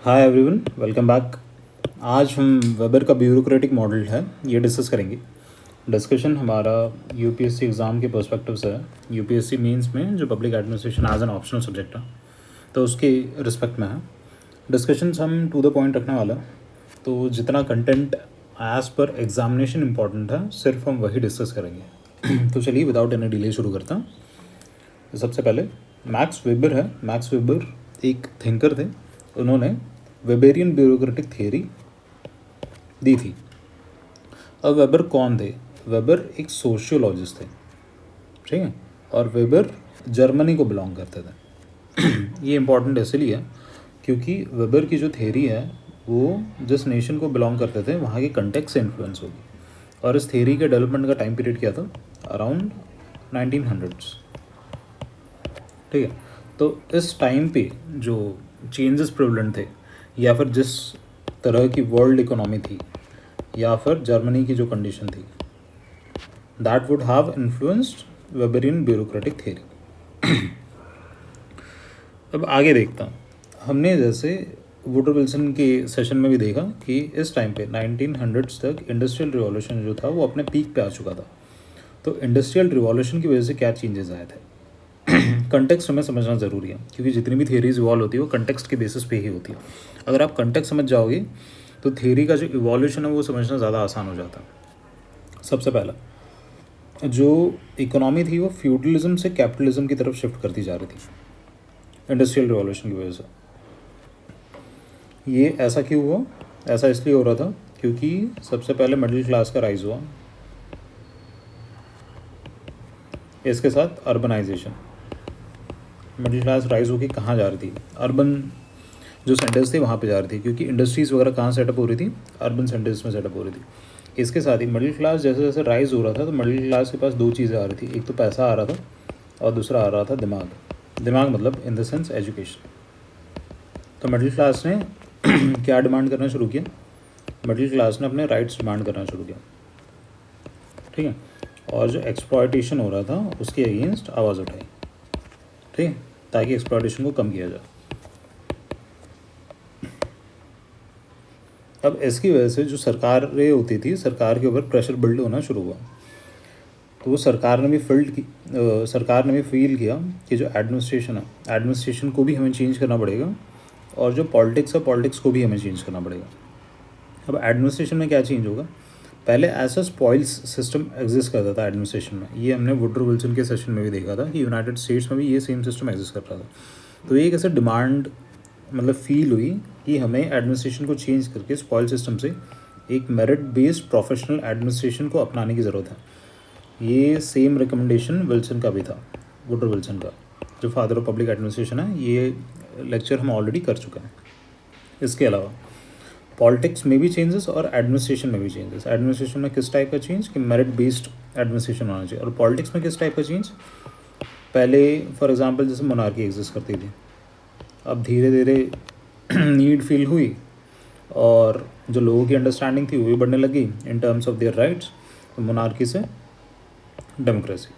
Hi everyone, welcome back. आज हम weber का ब्यूरोक्रेटिक मॉडल है ये डिस्कस करेंगे। डिस्कशन हमारा यूपीएससी एग्ज़ाम के पर्सपेक्टिव से है। यूपीएससी मेंस में जो public administration as an optional subject है तो उसके रिस्पेक्ट में है। डिस्कशंस हम टू द पॉइंट रखने वाला है, तो जितना content as per examination important है सिर्फ हम वही डिस्कस करेंगे। तो चलिए विदाउट एनी डिले शुरू करता हूँ। तो सबसे पहले मैक्स वेबर है। मैक्स वेबर एक थिंकर थे। उन्होंने वेबेरियन ब्यूरोक्रेटिक थ्योरी दी थी। अब वेबर कौन थे? वेबर एक सोशियोलॉजिस्ट थे, ठीक है। और वेबर जर्मनी को बिलोंग करते थे। ये इम्पॉर्टेंट इसलिए है क्योंकि वेबर की जो थ्योरी है वो जिस नेशन को बिलोंग करते थे वहाँ के कंटेक्स्ट से इन्फ्लुएंस होगी। और इस थ्योरी के डेवलपमेंट का टाइम पीरियड क्या था? अराउंड 1900s, ठीक है। तो इस टाइम पे जो चेंजेस प्रेवलेंट थे या फिर जिस तरह की वर्ल्ड इकोनॉमी थी या फिर जर्मनी की जो कंडीशन थी, that would have influenced Weberian bureaucratic theory. अब आगे देखता हूँ। हमने जैसे वुडरो विल्सन के सेशन में भी देखा कि इस टाइम पे 1900s तक इंडस्ट्रियल रिवॉल्यूशन जो था वो अपने पीक पे आ चुका था। तो इंडस्ट्रियल रिवॉल्यूशन की वजह से क्या चेंजेस आए थे? कंटेक्स्ट हमें समझना ज़रूरी है क्योंकि जितनी भी थियरीज इवॉल्व होती है वो कंटेक्स्ट के बेसिस पे ही होती है। अगर आप कंटेक्स्ट समझ जाओगे तो थियरी का जो इवोल्यूशन है वो समझना ज़्यादा आसान हो जाता है। सबसे पहला जो इकोनॉमी थी वो फ्यूडलिज्म से कैपिटलिज्म की तरफ शिफ्ट करती जा रही थी इंडस्ट्रियल रिवॉल्यूशन की वजह से। ये ऐसा क्यों हुआ? ऐसा इसलिए हो रहा था क्योंकि सबसे पहले मिडिल क्लास का राइज हुआ, इसके साथ अर्बनाइजेशन। मिडिल क्लास राइज होकर कहाँ जा रही थी? अर्बन जो सेंटर्स थे वहाँ पे जा रही थी, क्योंकि इंडस्ट्रीज़ वगैरह कहाँ सेटअप हो रही थी? अर्बन सेंटर्स में सेटअप हो रही थी। इसके साथ ही मिडिल क्लास जैसे जैसे राइज हो रहा था तो मिडिल क्लास के पास दो चीज़ें आ रही थी। एक तो पैसा आ रहा था और दूसरा आ रहा था दिमाग। दिमाग मतलब इन द सेंस एजुकेशन। तो मिडिल क्लास ने क्या डिमांड करना शुरू किया? मिडिल क्लास ने अपने राइट्स डिमांड करना शुरू किया, ठीक है। और जो एक्सप्लॉयटेशन हो रहा था उसके अगेंस्ट आवाज़ उठाई, ठीक है, ताकि एक्सप्लॉयटेशन को कम किया जाए। अब इसकी वजह से जो सरकारें होती थी, सरकार के ऊपर प्रेशर बिल्ड होना शुरू हुआ। तो वो सरकार ने भी फील किया कि जो एडमिनिस्ट्रेशन है, एडमिनिस्ट्रेशन को भी हमें चेंज करना पड़ेगा और जो पॉलिटिक्स है, पॉलिटिक्स को भी हमें चेंज करना पड़ेगा। अब एडमिनिस्ट्रेशन में क्या चेंज होगा? पहले ऐसा स्पॉइल्स सिस्टम एग्जिस्ट करता था एडमिनिस्ट्रेशन में। ये हमने वुडरो विल्सन के सेशन में भी देखा था कि यूनाइटेड स्टेट्स में भी ये सेम सिस्टम एग्जिस्ट कर रहा था। तो ये एक ऐसा डिमांड मतलब फील हुई कि हमें एडमिनिस्ट्रेशन को चेंज करके स्पॉइल सिस्टम से एक मेरिट बेस्ड प्रोफेशनल एडमिनिस्ट्रेशन को अपनाने की ज़रूरत है। ये सेम रिकमेंडेशन विल्सन का भी था, वुडरो विल्सन का, जो फादर ऑफ पब्लिक एडमिनिस्ट्रेशन है। ये लेक्चर हम ऑलरेडी कर चुके हैं। इसके अलावा पॉलिटिक्स में भी चेंजेस और एडमिनिस्ट्रेशन में भी चेंजेस। एडमिनिस्ट्रेशन में किस टाइप का चेंज कि मेरिट बेस्ड एडमिनिस्ट्रेशन होना चाहिए, और पॉलिटिक्स में किस टाइप का चेंज? पहले फॉर एग्जांपल जैसे मोनार्की एग्जिस्ट करती थी, अब धीरे धीरे नीड फील हुई और जो लोगों की अंडरस्टैंडिंग थी वो भी बढ़ने लगी इन टर्म्स ऑफ देयर राइट्स। तो मोनार्की से डेमोक्रेसी,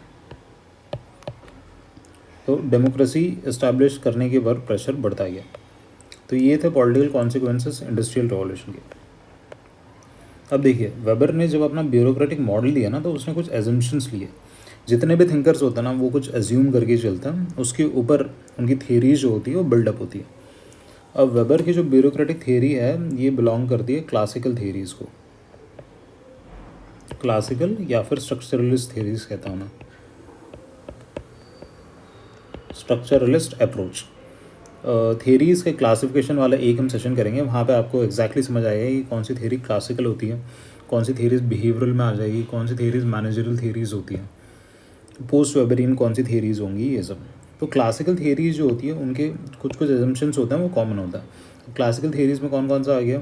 तो डेमोक्रेसी इस्टेब्लिश करने के बाद प्रेशर बढ़ता गया। तो ये थे पॉलिटिकल कॉन्सिक्वेंसेस इंडस्ट्रियल रिवॉल्यूशन के। अब देखिए, वेबर ने जब अपना ब्यूरोक्रेटिक मॉडल दिया ना तो उसने कुछ एजम्पशंस लिए। जितने भी थिंकर्स होते हैं ना वो कुछ एज्यूम करके चलते हैं, उसके ऊपर उनकी थियरीज जो होती है वो बिल्डअप होती है। अब वेबर की जो ब्यूरोक्रेटिक थियरी है ये बिलोंग करती है क्लासिकल थियरीज को। क्लासिकल या फिर स्ट्रक्चरलिस्ट थियरीज कहता हूँ मैं, स्ट्रक्चरलिस्ट अप्रोच। थियरीज़ के क्लासिफिकेशन वाला एक हम सेशन करेंगे, वहाँ पे आपको एग्जैक्टली समझ आएगा कि कौन सी थियरी क्लासिकल होती है, कौन सी थियरीज बिहेवियरल में आ जाएगी, कौन सी थियरीज मैनेजरल थियरीज होती हैं, पोस्ट वेबरियन कौन सी थियरीज होंगी, ये सब। तो क्लासिकल थियरीज जो होती है उनके कुछ कुछ एजम्पशंस होते हैं, वो कॉमन होता है। क्लासिकल थियरीज में कौन कौन सा आ गया?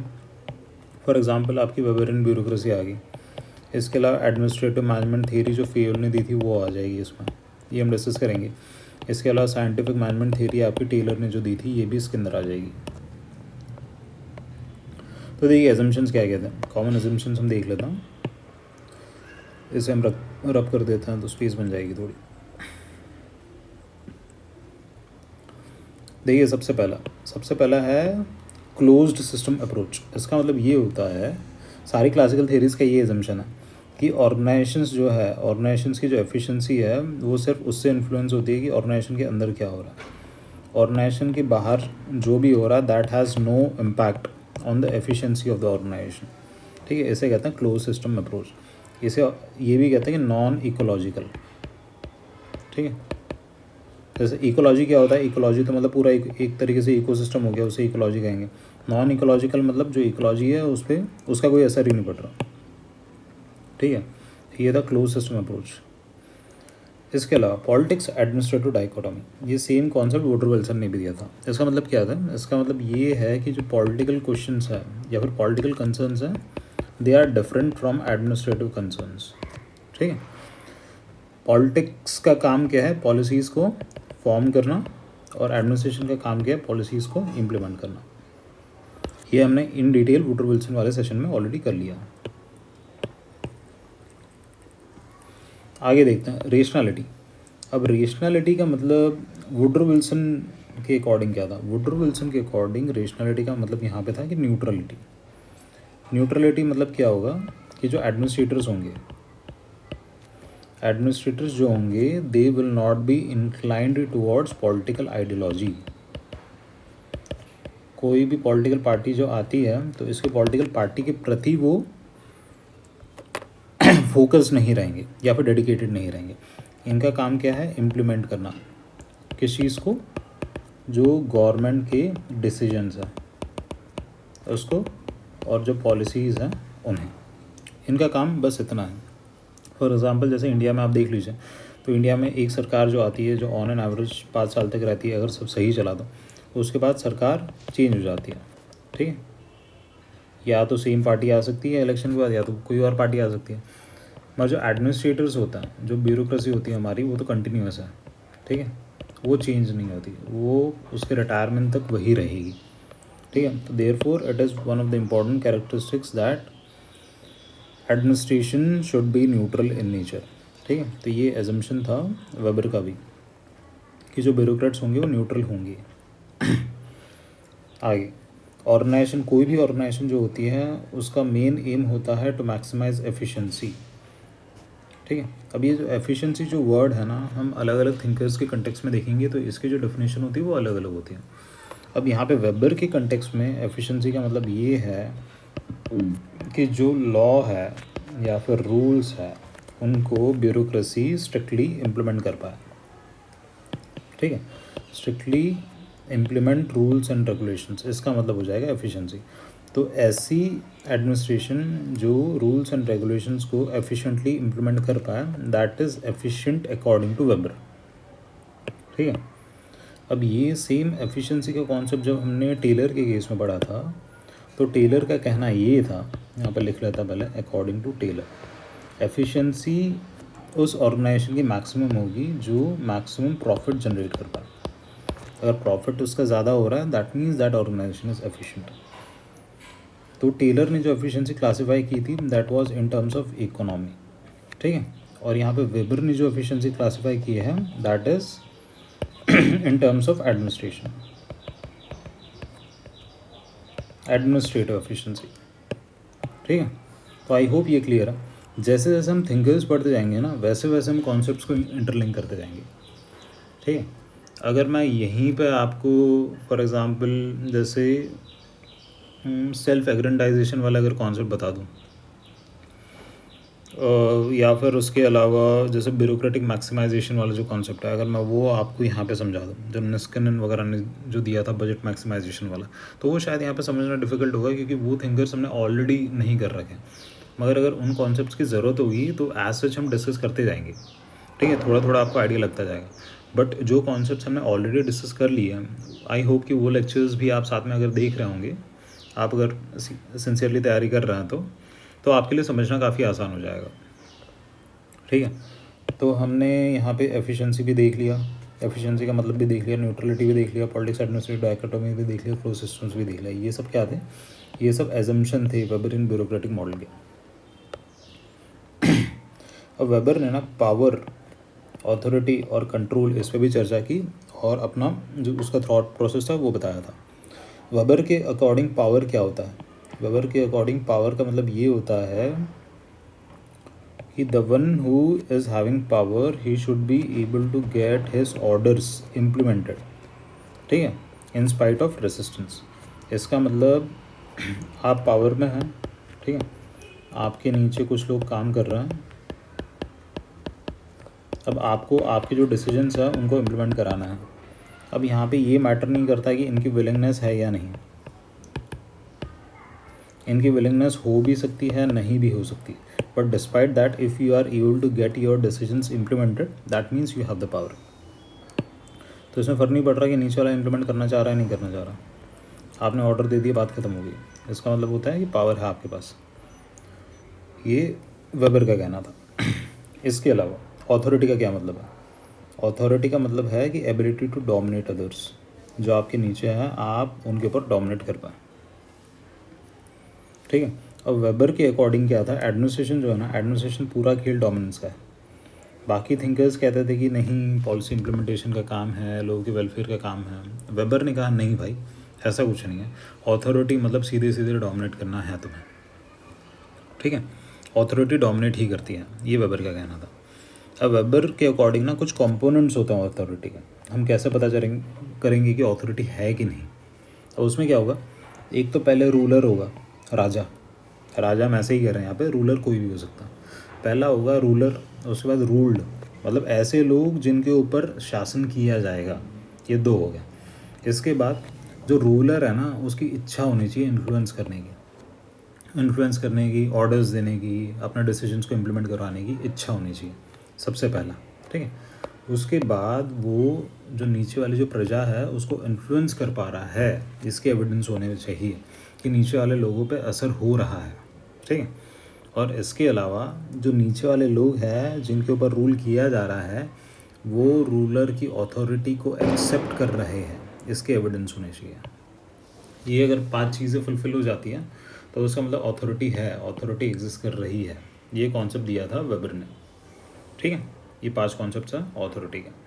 फॉर एग्जांपल आपकी वेबरियन ब्यूरोक्रेसी आ गई। इसके अलावा एडमिनिस्ट्रेटिव मैनेजमेंट थियरी जो फेयल ने दी थी वो आ जाएगी इसमें, ये हम डिस्कस करेंगे। इसके अलावा साइंटिफिक मैनेजमेंट थियरी आपकी टेलर ने जो दी थी ये भी इसके अंदर आ जाएगी। तो देखिए एजम्पशंस क्या कहते हैं, कॉमन एजम्पशंस हम देख लेता हूँ। इसे हम रब कर देते हैं तो स्पेस बन जाएगी थोड़ी। देखिए सबसे पहला है क्लोज्ड सिस्टम अप्रोच। इसका मतलब ये होता है, सारी क्लासिकल थेरीज़ का ये एजम्पशन है कि ऑर्गेनाइजेशंस जो है, ऑर्गेनाइजेशंस की जो एफिशिएंसी है वो सिर्फ उससे इन्फ्लुएंस होती है कि ऑर्गेनाइजेशन के अंदर क्या हो रहा है। ऑर्गेनाइजेशन के बाहर जो भी हो रहा है that has no impact on the efficiency of the organization. ठीक है, इसे कहते हैं क्लोज सिस्टम अप्रोच। इसे ये भी कहते हैं कि नॉन इकोलॉजिकल। ठीक है, जैसे इकोलॉजी क्या होता है, इकोलॉजी तो मतलब पूरा एक तरीके से इकोसिस्टम हो गया, उसे इकोलॉजी कहेंगे। नॉन इकोलॉजिकल मतलब जो इकोलॉजी है उस पर उसका कोई असर ही नहीं पड़ रहा। ठीक है, ये था क्लोज सिस्टम अप्रोच। इसके अलावा पॉलिटिक्स एडमिनिस्ट्रेटिव डाइकोटॉमी, ये सेम कॉन्सेप्ट वुडरो विल्सन ने भी दिया था। इसका मतलब क्या था, इसका मतलब ये है कि जो पॉलिटिकल क्वेश्चंस हैं या फिर पॉलिटिकल कंसर्न्स हैं they are different from administrative concerns. ठीक है, पॉलिटिक्स का काम क्या है, पॉलिसीज़ को फॉर्म करना, और एडमिनिस्ट्रेशन का काम क्या है, पॉलिसीज़ को इम्प्लीमेंट करना। ये हमने इन डिटेल वुडरो विल्सन वाले सेशन में ऑलरेडी कर लिया। आगे देखते हैं रेशनैलिटी। अब रेशनैलिटी का मतलब वुडरो विल्सन के अकॉर्डिंग क्या था, वुडरो विल्सन के अकॉर्डिंग रेशनैलिटी का मतलब यहाँ पे था कि न्यूट्रलिटी। न्यूट्रलिटी मतलब क्या होगा कि जो एडमिनिस्ट्रेटर्स होंगे, एडमिनिस्ट्रेटर्स जो होंगे they will not be inclined towards political ideology. कोई भी पॉलिटिकल पार्टी जो आती है तो इसके पॉलिटिकल पार्टी के प्रति वो फोकस नहीं रहेंगे या फिर डेडिकेटेड नहीं रहेंगे। इनका काम क्या है, इम्प्लीमेंट करना किस चीज़ को, जो गवर्नमेंट के डिसीजंस हैं उसको, और जो पॉलिसीज़ हैं उन्हें। इनका काम बस इतना है। फॉर एग्ज़ाम्पल जैसे इंडिया में आप देख लीजिए, तो इंडिया में एक सरकार जो आती है जो ऑन एन एवरेज 5 साल तक रहती है, अगर सब सही चला दो तो उसके बाद सरकार चेंज हो जाती है। ठीक है, या तो सेम पार्टी आ सकती है इलेक्शन के बाद, या तो कोई और पार्टी आ सकती है। मगर जो एडमिनिस्ट्रेटर्स होता है, जो ब्यूरोक्रेसी होती है हमारी, वो तो कंटिन्यूस है। ठीक है, वो चेंज नहीं होती, वो उसके रिटायरमेंट तक वही रहेगी। ठीक है, तो therefore it is one of the important characteristics that administration should be neutral in nature. ठीक है, तो ये एजम्पशन था वेबर का भी कि जो ब्यूरोक्रेट्स होंगे वो न्यूट्रल होंगे। आगे, ऑर्गेनाइजेशन, कोई भी ऑर्गेनाइजेशन जो होती है उसका मेन एम होता है टू मैक्सिमाइज एफिशिएंसी। ठीक है, अब ये जो एफिशिएंसी जो वर्ड है ना, हम अलग अलग थिंकर्स के कंटेक्स्ट में देखेंगे तो इसकी जो डेफिनेशन होती है वो अलग अलग होती है। अब यहाँ पे वेबर के कंटेक्स्ट में एफिशिएंसी का मतलब ये है कि जो लॉ है या फिर रूल्स है उनको ब्यूरोक्रेसी स्ट्रिक्टली इम्प्लीमेंट कर पाए। ठीक है, strictly implement rules and regulations, इसका मतलब हो जाएगा एफिशिएंसी। तो ऐसी एडमिनिस्ट्रेशन जो रूल्स एंड रेगुलेशंस को एफिशिएंटली इम्प्लीमेंट कर पाए, that is efficient according to Weber. ठीक है, अब ये सेम एफिशिएंसी का कॉन्सेप्ट जब हमने टेलर के केस में पढ़ा था, तो टेलर का कहना ये था, यहाँ पर लिख लेता पहले, अकॉर्डिंग टू टेलर, एफिशिएंसी उस ऑर्गेनाइजेशन की मैक्सिमम होगी जो मैक्सिमम प्रॉफिट जनरेट कर पाए। अगर प्रॉफिट उसका ज़्यादा हो रहा है that means that organization is efficient. तो टेलर ने जो एफिशिएंसी क्लासीफाई की थी that was in terms of economy. ठीक है, और यहाँ पे वेबर ने जो एफिशिएंसी क्लासीफाई की है that is in terms of administration, administrative efficiency. ठीक है, तो आई होप ये क्लियर है। जैसे जैसे हम थिंकर्स पढ़ते जाएंगे ना, वैसे वैसे हम कॉन्सेप्ट्स को इंटरलिंक करते जाएंगे। ठीक है, अगर मैं यहीं पे आपको फॉर एग्ज़ाम्पल जैसे सेल्फ एग्रेंडाइजेशन वाला अगर कॉन्सेप्ट बता दूँ, या फिर उसके अलावा जैसे ब्यूरोक्रेटिक मैक्सिमाइजेशन वाला जो कॉन्सेप्ट है, अगर मैं वो आपको यहाँ पे समझा दूँ, जो निस्किन वगैरह ने जो दिया था बजट मैक्सिमाइजेशन वाला, तो वो शायद यहाँ पे समझना डिफ़िकल्ट होगा क्योंकि वो थिंकर्स हमने ऑलरेडी नहीं कर रखे। मगर अगर उन कॉन्सेप्ट्स की ज़रूरत होगी तो एज सच हम डिस्कस करते जाएंगे। ठीक है, थोड़ा थोड़ा आपको आइडिया लगता जाएगा। बट जो कॉन्सेप्ट्स हमने ऑलरेडी डिस्कस कर लिए हैं, आई होप कि वो लेक्चर्स भी आप साथ में अगर देख रहे होंगे, आप अगर सिंसियरली तैयारी कर रहे हैं तो आपके लिए समझना काफ़ी आसान हो जाएगा। ठीक है, तो हमने यहाँ पे एफिशिएंसी भी देख लिया, एफिशिएंसी का मतलब भी देख लिया, न्यूट्रलिटी भी देख लिया, पॉलिटिक्स एडमिनिस्ट्रेटिव डाइकोटोमी भी देख लिया, क्लोज सिस्टम्स भी देख लिया। ये सब क्या थे, ये सब एजम्पशन थे वेबर इन ब्यूरोक्रेटिक मॉडल के। अब वेबर ने ना पावर, अथॉरिटी और कंट्रोल इस पर भी चर्चा की और अपना जो उसका थॉट प्रोसेस था वो बताया था। वेबर के अकॉर्डिंग पावर क्या होता है? वेबर के अकॉर्डिंग पावर का मतलब ये होता है कि the one who is having power he should be able to get his orders implemented, ठीक है, इन स्पाइट ऑफ रेसिस्टेंस। इसका मतलब आप पावर में हैं, ठीक है, आपके नीचे कुछ लोग काम कर रहे हैं, अब आपको आपके जो डिसीजंस हैं उनको इम्प्लीमेंट कराना है। अब यहाँ पे ये मैटर नहीं करता कि इनकी विलिंगनेस है या नहीं, इनकी विलिंगनेस हो भी सकती है, नहीं भी हो सकती, but despite that if you are able to get your decisions implemented that means you have the power. तो इसमें फ़र्क नहीं पड़ रहा कि नीचे वाला इम्प्लीमेंट करना चाह रहा है नहीं करना चाह रहा, आपने ऑर्डर दे दिया, बात खत्म हो गई। इसका मतलब होता है कि पावर है आपके पास। ये वेबर का कहना था। इसके अलावा ऑथोरिटी का क्या मतलब है? ऑथोरिटी का मतलब है कि एबिलिटी टू डोमिनेट अदर्स, जो आपके नीचे हैं आप उनके ऊपर डोमिनेट कर पाएँ, ठीक है। अब वेबर के अकॉर्डिंग क्या था, एडमिनिस्ट्रेशन जो है ना, एडमिनिस्ट्रेशन पूरा खेल डोमिनेंस का है। बाकी थिंकर्स कहते थे कि नहीं, पॉलिसी इम्प्लीमेंटेशन का काम है, लोगों के वेलफेयर का काम है। वेबर ने कहा नहीं भाई, ऐसा कुछ नहीं है। ऑथोरिटी मतलब सीधे सीधे डोमिनेट करना है तुम्हें, ठीक है, ऑथोरिटी डोमिनेट ही करती है, ये वेबर का कहना था। अब वेबर के अकॉर्डिंग ना कुछ कंपोनेंट्स होते हैं ऑथोरिटी के, हम कैसे पता करेंगे कि ऑथोरिटी है कि नहीं। अब उसमें क्या होगा, एक तो पहले रूलर होगा, राजा, राजा हम ऐसे ही कह रहे हैं यहाँ पे, रूलर कोई भी हो सकता है। पहला होगा रूलर, उसके बाद रूल्ड, मतलब ऐसे लोग जिनके ऊपर शासन किया जाएगा, ये दो हो गए। इसके बाद जो रूलर है ना, उसकी इच्छा होनी चाहिए इन्फ्लुएंस करने की, ऑर्डर्स देने की, अपने डिसीजंस को इम्प्लीमेंट करवाने की इच्छा होनी चाहिए, सबसे पहला, ठीक है। उसके बाद वो जो नीचे वाली जो प्रजा है उसको इन्फ्लुएंस कर पा रहा है, इसके एविडेंस होने चाहिए कि नीचे वाले लोगों पे असर हो रहा है, ठीक है। और इसके अलावा जो नीचे वाले लोग हैं जिनके ऊपर रूल किया जा रहा है, वो रूलर की अथॉरिटी को एक्सेप्ट कर रहे हैं, इसके एविडेंस होने चाहिए। ये अगर 5 चीज़ें फुलफ़िल हो जाती हैं तो उसका मतलब अथॉरिटी है, अथॉरिटी एग्जिस्ट कर रही है। ये कॉन्सेप्ट दिया था वेबर ने, ठीक है। ये 5 कॉन्सेप्ट्स हैं अथॉरिटी के।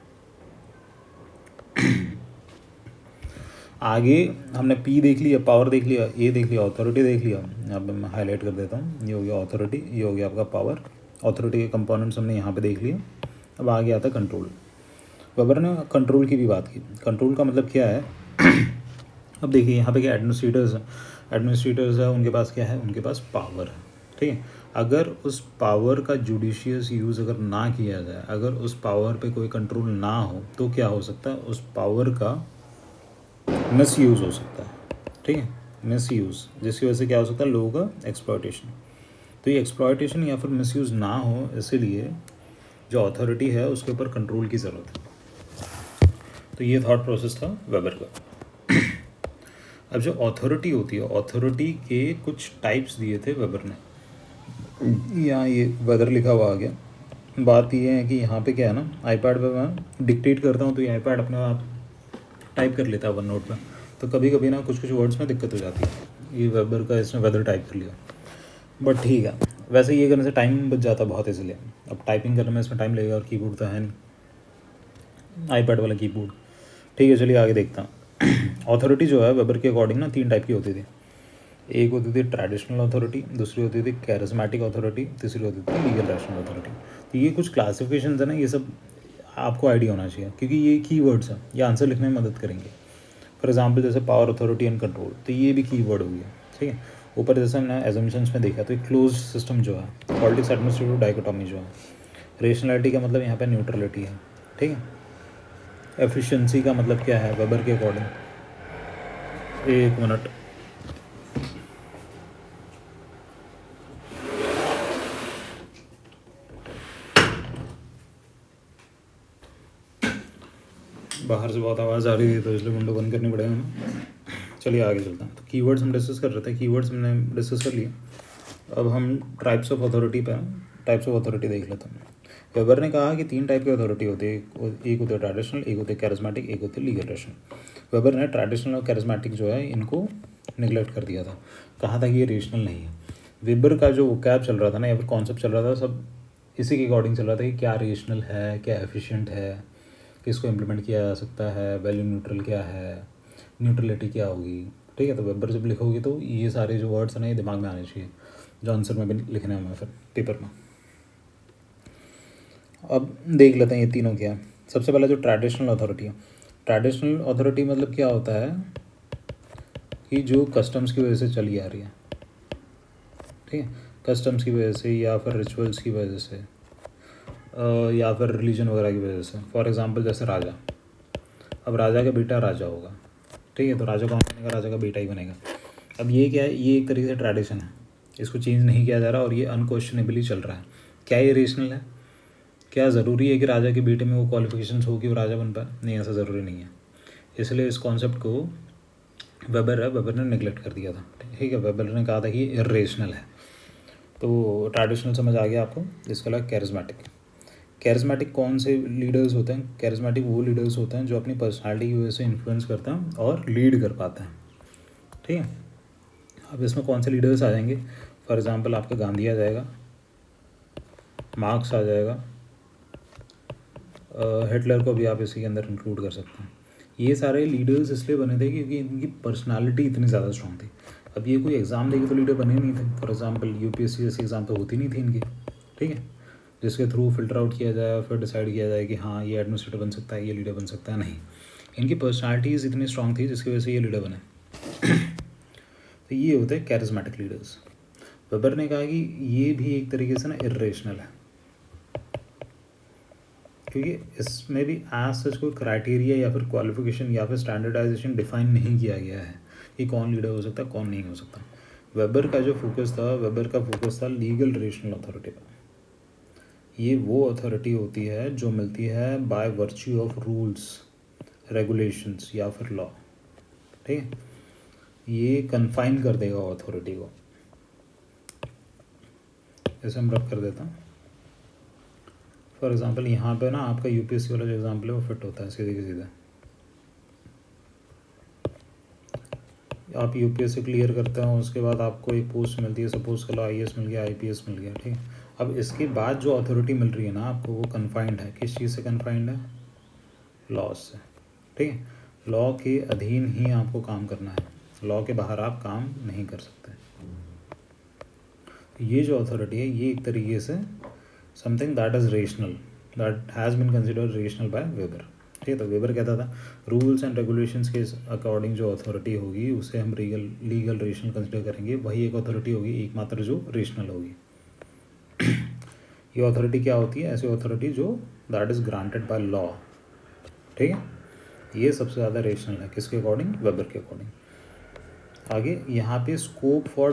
आगे हमने पी देख लिया, पावर देख लिया, ए देख लिया, अथॉरिटी देख लिया। अब मैं हाईलाइट कर देता हूँ, ये हो गया अथॉरिटी, ये हो गया आपका पावर। अथॉरिटी के कंपोनेंट्स हमने यहाँ पे देख लिए। अब आगे आता कंट्रोल। वेबर ने कंट्रोल की भी बात की। कंट्रोल का मतलब क्या है अब देखिए यहाँ पे क्या, एडमिनिस्ट्रेटर्स है, उनके पास क्या है, उनके पास पावर है, ठीक है। अगर उस पावर का जुडिशियस यूज़ अगर ना किया जाए, अगर उस पावर पे कोई कंट्रोल ना हो, तो क्या हो सकता है, उस पावर का मिसयूज़ हो सकता है, ठीक है, मिसयूज़, जिसकी वजह से क्या हो सकता है, लोगों का एक्सप्लॉयटेशन। तो ये एक्सप्लॉयटेशन या फिर मिसयूज़ ना हो, इसीलिए जो अथॉरिटी है उसके ऊपर कंट्रोल की ज़रूरत है। तो ये थॉट प्रोसेस था वेबर का। अब जो अथॉरिटी होती है, अथॉरिटी के कुछ टाइप्स दिए थे वेबर ने। यहाँ ये वेदर लिखा हुआ आ गया। बात ये है कि यहाँ पे क्या है ना, आईपैड पे मैं डिक्टेट करता हूँ तो ये आईपैड अपने आप टाइप कर लेता है वन नोट में, तो कभी कभी ना कुछ वर्ड्स में दिक्कत हो जाती है। ये वेबर का इसने वेदर टाइप कर लिया, बट ठीक है। वैसे ये करने से टाइम बच जाता बहुत, इसलिए अब टाइपिंग करने में इसमें टाइम लगेगा, और कीबोर्ड तो है नहीं, आईपैड वाला कीबोर्ड, ठीक है। चलिए आगे देखता हूँ। अथॉरिटी जो है वेबर के अकॉर्डिंग ना 3 टाइप की होती थी। एक होती थी ट्रेडिशनल अथॉरिटी, दूसरी होती थी कैरिज्मेटिक अथॉरिटी, तीसरी होती थी लीगल रैशनल अथॉरिटी। तो ये कुछ क्लासिफिकेशन है ना, ये सब आपको आइडिया होना चाहिए, क्योंकि ये कीवर्ड्स हैं, ये आंसर लिखने में मदद करेंगे। फॉर एग्जांपल जैसे पावर, अथॉरिटी एंड कंट्रोल, तो ये भी कीवर्ड हो गया, ठीक है। ऊपर जैसे हमने एजम्पशंस में देखा, तो एक क्लोज सिस्टम जो है, पॉलिटिक्स एडमिनिस्ट्रेटिव डाइकोटॉमी जो है। रेशनलिटी का मतलब यहाँ पे न्यूट्रलिटी है, ठीक है। एफिशिएंसी का मतलब क्या है वेबर के अकॉर्डिंग, एक मिनट, बाहर से बहुत आवाज़ आ रही थी तो इसलिए विंडो बंद करनी पड़ेगा हमें। चलिए आगे चलते हैं। तो कीवर्ड्स हम डिस्कस कर रहे थे, कीवर्ड्स हमने डिस्कस कर लिए। अब हम टाइप्स ऑफ अथॉरिटी पे, टाइप्स ऑफ अथॉरिटी देख लेते हैं। वेबर ने कहा कि 3 टाइप की अथॉरिटी होती है, एक होती है ट्रेडिशनल, एक होती है कैरिज्मेटिक, एक होती है लीगल रैशनल। वेबर ने ट्रेडिशनल और कैरिज्मेटिक जो है इनको निगलेक्ट कर दिया था, कहा था कि ये रेशनल नहीं है। वेबर का जो वोकैब चल रहा था ना, या फिर कॉन्सेप्ट चल रहा था, सब इसी के अकॉर्डिंग चल रहा था कि क्या रेशनल है, क्या एफिशिएंट है, किसको इम्प्लीमेंट किया जा सकता है, वैल्यू न्यूट्रल क्या है, न्यूट्रलिटी क्या होगी, ठीक है। तो वेबर जब लिखोगे तो ये सारे जो वर्ड्स हैं ना ये दिमाग में आने चाहिए, जो आंसर में भी लिखने हैं हमें फिर पेपर में। अब देख लेते हैं ये तीनों क्या है। सबसे पहले जो ट्रेडिशनल अथॉरिटी है, ट्रेडिशनल अथॉरिटी मतलब क्या होता है कि जो कस्टम्स की वजह से चली आ रही है, ठीक है, कस्टम्स की वजह से या फिर रिचुअल्स की वजह से या फिर रिलीजन वगैरह की वजह से। फॉर एग्जांपल जैसे राजा, अब राजा का बेटा राजा होगा, ठीक है, तो राजा कौन बनेगा, राजा का बेटा ही बनेगा। अब ये क्या है, ये एक तरीके से ट्रेडिशन है, इसको चेंज नहीं किया जा रहा और ये अनक्वेश्चनेबली चल रहा है। क्या ये रेशनल है? क्या ज़रूरी है कि राजा के बेटे में वो क्वालिफिकेशंस हो कि वो राजा बन पाए? नहीं, ऐसा ज़रूरी नहीं है। इसलिए इस कॉन्सेप्ट को वेबर ने निगलेक्ट कर दिया था, ठीक है। वेबर ने कहा था कि इरेशनल है। तो ट्रेडिशनल समझ आ गया आपको। इसके अलावा कैरिज्मेटिक, कैरिज्मेटिक कौन से लीडर्स होते हैं? कैरिज्मेटिक वो लीडर्स होते हैं जो अपनी पर्सनालिटी की वजह से इन्फ्लुएंस करते हैं और लीड कर पाते हैं, ठीक है। अब इसमें कौन से लीडर्स आ जाएंगे? फॉर एग्जांपल आपका गांधी आ जाएगा, मार्क्स आ जाएगा, हिटलर को भी आप इसी के अंदर इंक्लूड कर सकते हैं। ये सारे लीडर्स इसलिए बने थे क्योंकि इनकी पर्सनालिटी इतनी ज़्यादा स्ट्रॉन्ग थी। अब ये कोई एग्ज़ाम देके तो लीडर बने नहीं थे। फॉर एग्जांपल यूपीएससी जैसी एग्ज़ाम तो होती नहीं थी इनकी, ठीक है, जिसके थ्रू फिल्टर आउट किया जाए फिर डिसाइड किया जाए कि हाँ ये एडमिनिस्ट्रेटर बन सकता है, ये लीडर बन सकता है। नहीं, इनकी पर्सनालिटीज़ इतनी स्ट्रॉन्ग थी जिसकी वजह से ये लीडर बने। तो ये होते हैं कैरिज्मेटिक लीडर्स। वेबर ने कहा कि ये भी एक तरीके से ना इरेशनल है, क्योंकि इसमें भी एज सच कोई क्राइटेरिया या फिर क्वालिफिकेशन या फिर स्टैंडर्डाइजेशन डिफाइन नहीं किया गया है कि कौन लीडर हो सकता है कौन नहीं हो सकता। वेबर का जो फोकस था, वेबर का फोकस था लीगल रेशनल अथॉरिटी पर। ये वो अथॉरिटी होती है जो मिलती है by virtue of rules, regulations या फिर लॉ, ठीक है। ये कन्फाइन कर देगा वो अथॉरिटी को। जैसे हम रब कर देता हूँ, फॉर एग्जांपल यहाँ पे ना आपका यूपीएससी वाला जो एग्जाम्पल है वो फिट होता है सीधे सीधे। आप यूपीएससी क्लियर करते हो, उसके बाद आपको एक पोस्ट मिलती है, सपोज करो आईएएस मिल गया, आईपीएस मिल गया, ठीक है। अब इसके बाद जो अथॉरिटी मिल रही है ना आपको, वो कन्फाइंड है। किस चीज़ से कन्फाइंड है? लॉ से, ठीक है। लॉ के अधीन ही आपको काम करना है, लॉ के बाहर आप काम नहीं कर सकते। ये जो अथॉरिटी है ये एक तरीके से something that is rational, that has been considered rational by Weber, ठीक है। तो वेबर कहता था रूल्स एंड रेगुलेशंस के अकॉर्डिंग जो अथॉरिटी होगी उसे हम लीगल रेशनल कंसिडर करेंगे। वही एक अथॉरिटी होगी एकमात्र जो रेशनल होगी। ये अथॉरिटी क्या होती है? ऐसी अथॉरिटी जो that is granted by law, ठीक है। ये सबसे ज़्यादा रेशनल है, किसके अकॉर्डिंग? वेबर के अकॉर्डिंग। आगे यहाँ पे scope for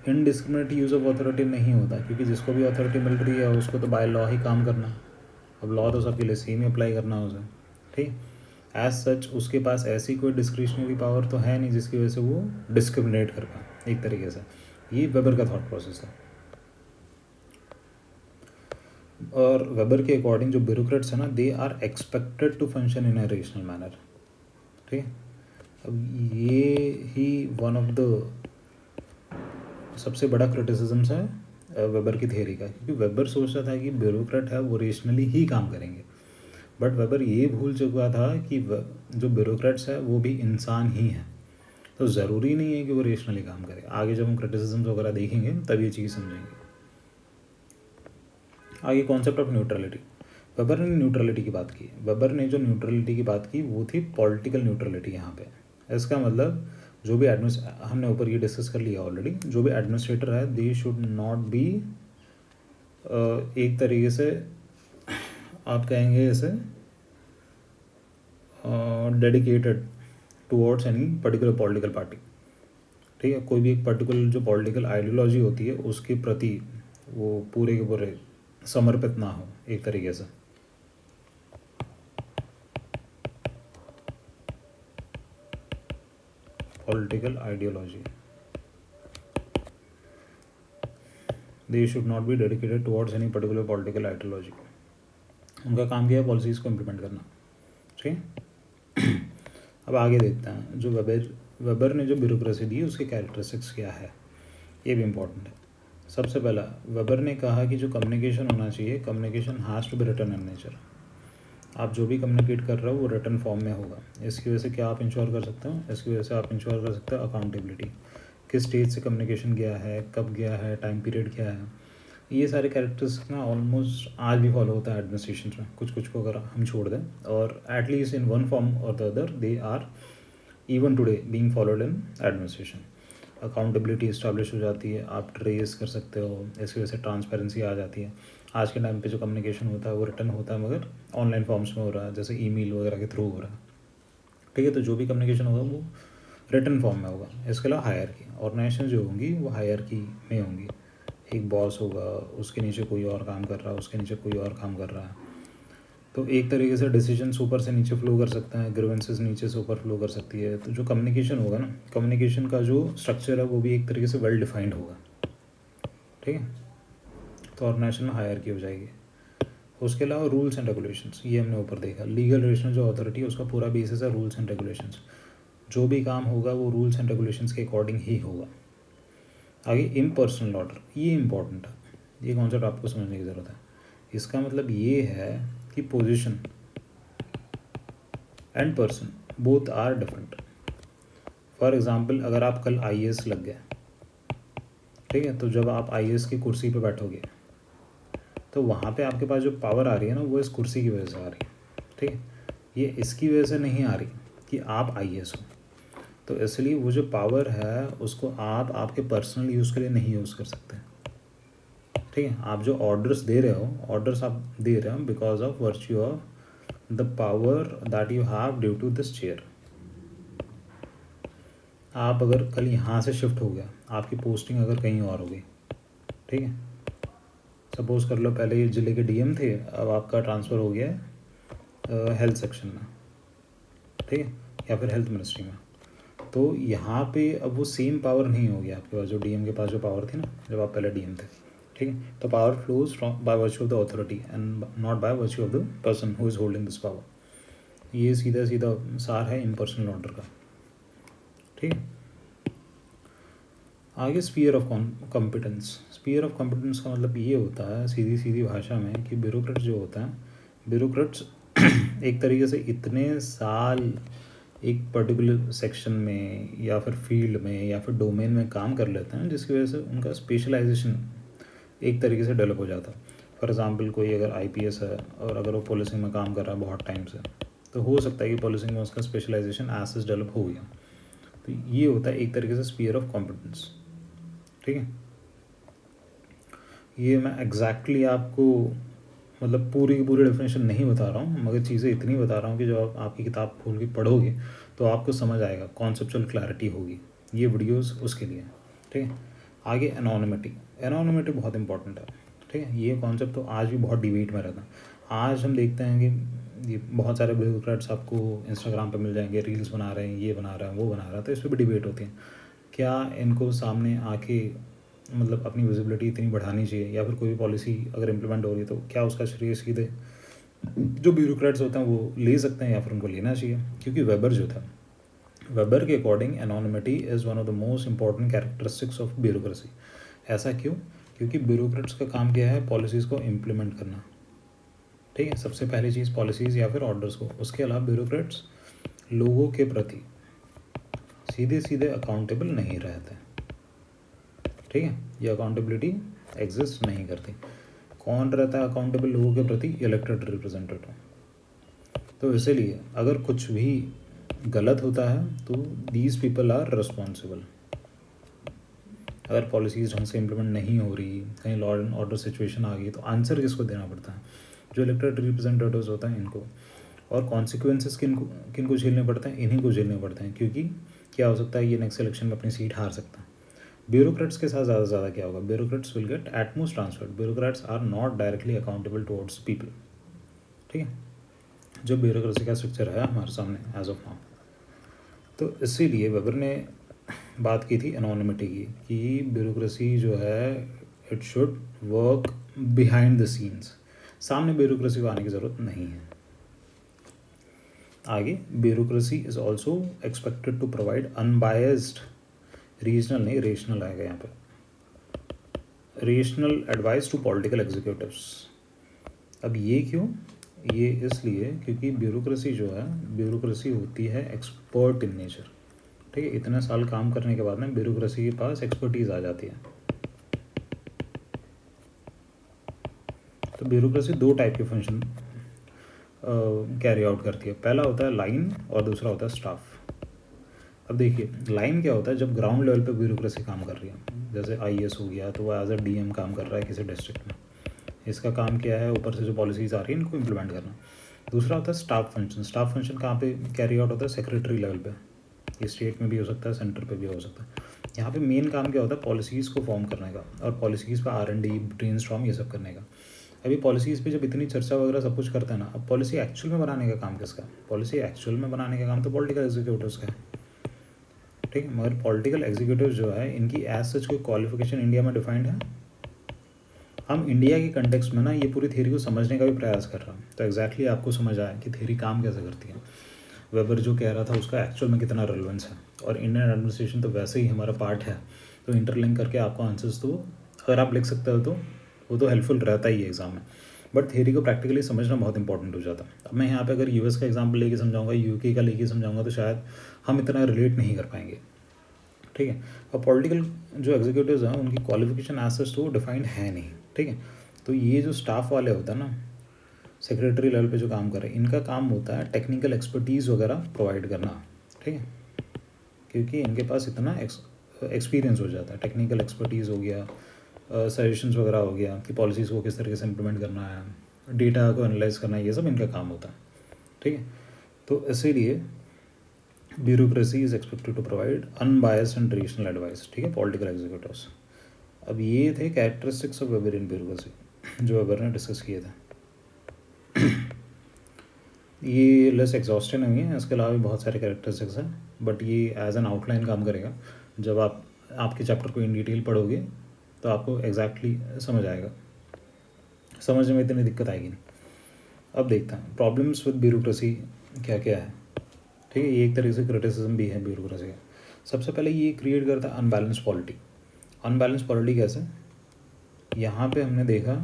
indiscriminate use of authority नहीं होता, क्योंकि जिसको भी अथॉरिटी मिल रही है उसको तो बाय लॉ ही काम करना है। अब लॉ तो सबके लिए सेम ही अप्लाई करना है उसे, ठीक। एज सच उसके पास ऐसी कोई डिस्क्रिशनरी पावर तो है नहीं जिसकी वजह से वो डिस्क्रिमिनेट कर पाए एक तरीके से। ये वेबर का थॉट प्रोसेस है। और वेबर के अकॉर्डिंग जो ब्यूरोक्रेट्स हैं ना, they are expected to function in a rational manner, ठीक है। अब ये ही वन ऑफ द सबसे बड़ा क्रिटिसिज्म्स है वेबर की थ्योरी का, क्योंकि वेबर सोचता था कि ब्यूरोक्रेट है वो रेशनली ही काम करेंगे, बट वेबर ये भूल चुका था कि जो ब्यूरोक्रेट्स है वो भी इंसान ही है, तो ज़रूरी नहीं है कि वो रेशनली काम करे। आगे जब हम क्रिटिसिज्म्स वगैरह देखेंगे तब ये चीज़ समझेंगे। आगे कॉन्सेप्ट ऑफ न्यूट्रलिटी, वेबर ने न्यूट्रलिटी की बात की। वेबर ने जो न्यूट्रलिटी की बात की वो थी पॉलिटिकल न्यूट्रलिटी। यहाँ पे इसका मतलब जो भी हमने ऊपर ये डिस्कस कर लिया ऑलरेडी, जो भी एडमिनिस्ट्रेटर है दे शुड नॉट बी एक तरीके से आप कहेंगे इसे dedicated towards any particular political party, ठीक है। कोई भी एक पर्टिकुलर जो पॉलिटिकल आइडियोलॉजी होती है उसके प्रति वो पूरे के पूरे समर्पित ना हो एक तरीके से। Political ideology, they should not be dedicated towards any particular political ideology. उनका काम क्या है? पॉलिसीज़ को इम्प्लीमेंट करना, ठीक है। अब आगे देखते हैं जो वेबर ने जो ब्यूरोक्रेसी दी उसके कैरेक्टरिस्टिक्स क्या है, ये भी इम्पोर्टेंट है। सबसे पहला वेबर ने कहा कि जो कम्युनिकेशन होना चाहिए, communication has to be written in nature. आप जो भी कम्युनिकेट कर रहे हो वो रिटन फॉर्म में होगा। इसकी वजह से क्या आप इंश्योर कर सकते हो, इसकी वजह से आप इंश्योर कर सकते हो अकाउंटेबिलिटी, किस स्टेज से कम्युनिकेशन गया है, कब गया है, टाइम पीरियड क्या है। ये सारे कैरेक्टर्स ना ऑलमोस्ट आज भी फॉलो होता है एडमिनिस्ट्रेशन में, कुछ कुछ को अगर हम छोड़ दें, और at least in one form or the other they are even today being followed in administration. Accountability establish हो जाती है, आप ट्रेस कर सकते हो, इसकी वजह से ट्रांसपेरेंसी आ जाती है। आज के टाइम पे जो कम्युनिकेशन होता है वो रिटर्न होता है, मगर ऑनलाइन फॉर्म्स में हो रहा है, जैसे ईमेल वगैरह के थ्रू हो रहा है। ठीक है, तो जो भी कम्युनिकेशन होगा वो रिटर्न फॉर्म में होगा। इसके अलावा हायरार्की, ऑर्गेनाइजेशन जो होंगी वो हायरार्की में होंगी। एक बॉस होगा, उसके नीचे कोई और काम कर रहा है, उसके नीचे कोई और काम कर रहा है। तो एक तरीके से डिसीजन ऊपर से नीचे फ्लो कर सकते हैं, ग्रीवेंसेस नीचे से ऊपर फ्लो कर सकती है। तो जो कम्युनिकेशन होगा ना, कम्युनिकेशन का जो स्ट्रक्चर है वो भी एक तरीके से वेल डिफाइंड होगा। ठीक है, तो ऑर्गेनाइजेशन में हायरार्की हो जाएगी। उसके अलावा रूल्स एंड रेगुलेशंस, ये हमने ऊपर देखा। लीगल रेशनल जो अथॉरिटी है उसका पूरा बेसिस है रूल्स एंड रेगुलेशंस। जो भी काम होगा वो रूल्स एंड रेगुलेशंस के अकॉर्डिंग ही होगा। आगे इम्पर्सनल ऑर्डर, ये इंपॉर्टेंट है, ये कॉन्सेप्ट आपको समझने की ज़रूरत है। इसका मतलब ये है कि position and person both are different. For example, अगर आप कल आईएएस लग गए, ठीक है, तो जब आप आईएएस की कुर्सी पे बैठोगे तो वहाँ पे आपके पास जो पावर आ रही है ना वो इस कुर्सी की वजह से आ रही है। ठीक है, ये इसकी वजह से नहीं आ रही कि आप आईएएस हो। तो इसलिए वो जो पावर है उसको आप आपके पर्सनल यूज़ के लिए नहीं यूज़ कर सकते। ठीक है, आप जो ऑर्डर्स दे रहे हो, ऑर्डर्स आप दे रहे हो because of virtue of the power that you have due to this chair. आप अगर कल यहाँ से शिफ्ट हो गया, आपकी पोस्टिंग अगर कहीं और हो गई, ठीक है, सपोज़ कर लो पहले ये ज़िले के डीएम थे, अब आपका ट्रांसफ़र हो गया है हेल्थ सेक्शन में, ठीक है, या फिर हेल्थ मिनिस्ट्री में। तो यहाँ पे अब वो सेम पावर नहीं होगी आपके पास जो डीएम के पास जो पावर थी ना जब आप पहले डीएम थे। ठीक है, तो power flows from by virtue of the authority and not by virtue of the person who is holding this power. ये सीधा सीधा सार है इम्पर्सनल ऑर्डर का। ठीक है, आगे sphere of competence. Sphere of competence का मतलब ये होता है सीधी सीधी भाषा में कि ब्यूरोक्रेट्स जो होता है, ब्यूरोक्रेट्स एक तरीके से इतने साल एक पर्टिकुलर सेक्शन में या फिर फील्ड में या फिर डोमेन में काम कर लेते हैं जिसकी वजह से उनका स्पेशलाइजेशन एक तरीके से डेवलप हो जाता है। फॉर एग्ज़ाम्पल, कोई अगर आईपीएस है और अगर वो पुलिसिंग में काम कर रहा है बहुत टाइम से, तो हो सकता है कि पुलिसिंग में उसका स्पेशलाइजेशन एसेस डेवलप हो गया। तो ये होता है एक तरीके से स्पीयर ऑफ कॉम्पिटेंस। ठीक है, ये मैं एग्जैक्टली आपको मतलब पूरी की पूरी डेफिनेशन नहीं बता रहा हूँ, मगर चीज़ें इतनी बता रहा हूँ कि जब आप आपकी किताब खोल के पढ़ोगे तो आपको समझ आएगा, कॉन्सेप्चुअल क्लैरिटी होगी। ये वीडियोस उसके लिए। ठीक है, आगे एनोनिमिटी। एनोनिमिटी बहुत इंपॉर्टेंट है। ठीक है, ये कॉन्सेप्ट तो आज भी बहुत डिबेट में रहता है। आज हम देखते हैं कि ये बहुत सारे ब्यूरोक्रेट्स आपको इंस्टाग्राम पे मिल जाएंगे, रील्स बना रहे हैं, ये बना रहे हैं, वो बना रहा है, तो इस पर भी डिबेट होती है। क्या इनको सामने आके मतलब अपनी विजिबिलिटी इतनी बढ़ानी चाहिए, या फिर कोई भी पॉलिसी अगर इम्प्लीमेंट हो रही है तो क्या उसका श्रेय सीधे जो ब्यूरोक्रेट्स होते हैं वो ले सकते हैं या फिर उनको लेना चाहिए? क्योंकि वेबर जो था, वेबर के according anonymity is one of the most important characteristics of bureaucracy. ऐसा क्यों? क्योंकि ब्यूरोक्रेट्स का काम क्या है? पॉलिसीज़ को इम्प्लीमेंट करना। ठीक है, सबसे पहली चीज़ पॉलिसीज़ या फिर ऑर्डर्स को। उसके अलावा ब्यूरोक्रेट्स लोगों के प्रति सीधे सीधे अकाउंटेबल नहीं रहते। ठीक है, ये अकाउंटेबिलिटी एग्जिस्ट नहीं करती। कौन रहता है अकाउंटेबल लोगों के प्रति? Elected representative. तो इसीलिए अगर कुछ भी गलत होता है तो दीज पीपल आर रिस्पॉन्सिबल। अगर पॉलिसीज़ ढंग से इम्प्लीमेंट नहीं हो रही, कहीं लॉ एंड ऑर्डर सिचुएशन आ गई, तो आंसर किसको देना पड़ता है? जो इलेक्टेड रिप्रेजेंटेटिव्स होता है इनको। और कॉन्सिक्वेंसेस किन को झेलने पड़ते हैं? इन्हीं को झेलने पड़ते हैं, क्योंकि क्या हो सकता है ये नेक्स्ट इलेक्शन में अपनी सीट हार सकता है। ब्यूरोक्रेट्स के साथ ज़्यादा से ज़्यादा क्या होगा? Bureaucrats will get at most transferred. Bureaucrats are not directly accountable towards people. ठीक है, जो ब्यूरोक्रेसी का स्ट्रक्चर है हमारे सामने एज ऑफ नाउ। तो इसीलिए वेबर ने बात की थी एनोनिमिटी की, कि ब्यूरोक्रेसी जो है it should work behind the scenes. सामने ब्यूरोक्रेसी को आने की ज़रूरत नहीं है। आगे, bureaucracy is also expected to provide unbiased, regional नहीं रेशनल आएगा यहाँ पे, rational advice to political executives. अब ये क्यों? ये इसलिए क्योंकि ब्यूरोक्रेसी जो है, ब्यूरोक्रेसी होती है एक्सपर्ट इन नेचर, ठीक है। इतने साल काम करने के बाद ना ब्यूरोक्रेसी के पास एक्सपर्टीज़ आ जाती है। तो ब्यूरोक्रेसी दो टाइप के फंक्शन कैरी आउट करती है। पहला होता है लाइन और दूसरा होता है स्टाफ। अब देखिए लाइन क्या होता है, जब ग्राउंड लेवल पे ब्यूरोक्रेसी काम कर रही है, जैसे आईएएस हो गया तो वो एज अ डीएम काम कर रहा है किसी डिस्ट्रिक्ट में, इसका काम क्या है ऊपर से जो पॉलिसीज़ आ रही है इनको इम्प्लीमेंट करना। दूसरा होता है स्टाफ फंक्शन। स्टाफ फंक्शन कहाँ पे कैरी आउट होता है, सेक्रेटरी लेवल पे। ये स्टेट में भी हो सकता है, सेंटर पे भी हो सकता है। यहाँ पे मेन काम क्या होता है, पॉलिसीज़ को फॉर्म करने का और पॉलिसीज़ पे R&D, ब्रेनस्टॉर्म ये सब करने का। अभी पॉलिसीज़ पे जब इतनी चर्चा वगैरह सब कुछ करते हैं ना, अब पॉलिसी एक्चुअल में बनाने का काम किसका है? पॉलिसी एक्चुअल में बनाने का काम तो पॉलिटिकल एग्जीक्यूटिव्स का है, ठीक है। मगर पॉलिटिकल एग्जीक्यूटिव जो है इनकी एज सच कोई क्वालिफिकेशन इंडिया में डिफाइंड है? हम इंडिया के कंटेक्स्ट में ना ये पूरी थ्योरी को समझने का भी प्रयास कर रहा हूँ, तो एग्जैक्टली आपको समझ आया कि थ्योरी काम कैसे करती है। वेबर जो कह रहा था उसका एक्चुअल में कितना रेलेवेंस है, और इंडियन एडमिनिस्ट्रेशन तो वैसे ही हमारा पार्ट है, तो इंटरलिंक करके आपको आंसर्स तो अगर आप लिख सकते हो तो वो तो हेल्पफुल रहता ही है एग्जाम में। बट थ्योरी को प्रैक्टिकली समझना बहुत इंपॉर्टेंट हो जाता है। अब मैं यहाँ पे अगर यूएस का एग्जाम्पल लेके समझाऊंगा, यूके का लेके समझाऊंगा, तो शायद हम इतना रिलेट नहीं कर पाएंगे, ठीक है। और पॉलिटिकल जो एग्जीक्यूटिव्स हैं उनकी क्वालिफिकेशन एज सच तो डिफाइंड है नहीं, ठीक है। तो ये जो स्टाफ वाले होता है ना, सेक्रेटरी लेवल पे जो काम कर रहे हैं, इनका काम होता है टेक्निकल एक्सपर्टीज़ वगैरह प्रोवाइड करना, ठीक है। क्योंकि इनके पास इतना एक्सपीरियंस हो जाता है, टेक्निकल एक्सपर्टीज़ हो गया, सजेशंस वगैरह हो गया कि पॉलिसीज़ को किस तरीके से इम्प्लीमेंट करना है, डेटा को एनालाइज करना है, ये सब इनका काम होता है, ठीक है। तो इसीलिए bureaucracy is expected to provide unbiased and traditional advice, ठीक है, पॉलिटिकल एग्जीक्यूटिव्स। अब ये थे कैरेक्टरिस्टिक्स ऑफ वेबरियन ब्यूरोक्रेसी जो वेबर ने डिस्कस किए थे। ये लेस एग्जॉस्टिव नहीं है, इसके अलावा भी बहुत सारे कैरेक्टरिस्टिक्स हैं, बट ये एज एन आउटलाइन काम करेगा। जब आप आपके चैप्टर को इन डिटेल पढ़ोगे तो आपको एग्जैक्टली समझ आएगा, समझने में इतनी दिक्कत आएगी नहीं। अब देखते हैं प्रॉब्लम्स विद ब्यूरोक्रेसी क्या क्या है, ठीक है। ये एक तरीके से क्रिटिसिज्म भी है ब्यूरोक्रेसी का। सबसे पहले ये क्रिएट करता है अनबैलेंस पॉलिटी। अनबैलेंस पॉलिटी कैसे? यहाँ पे हमने देखा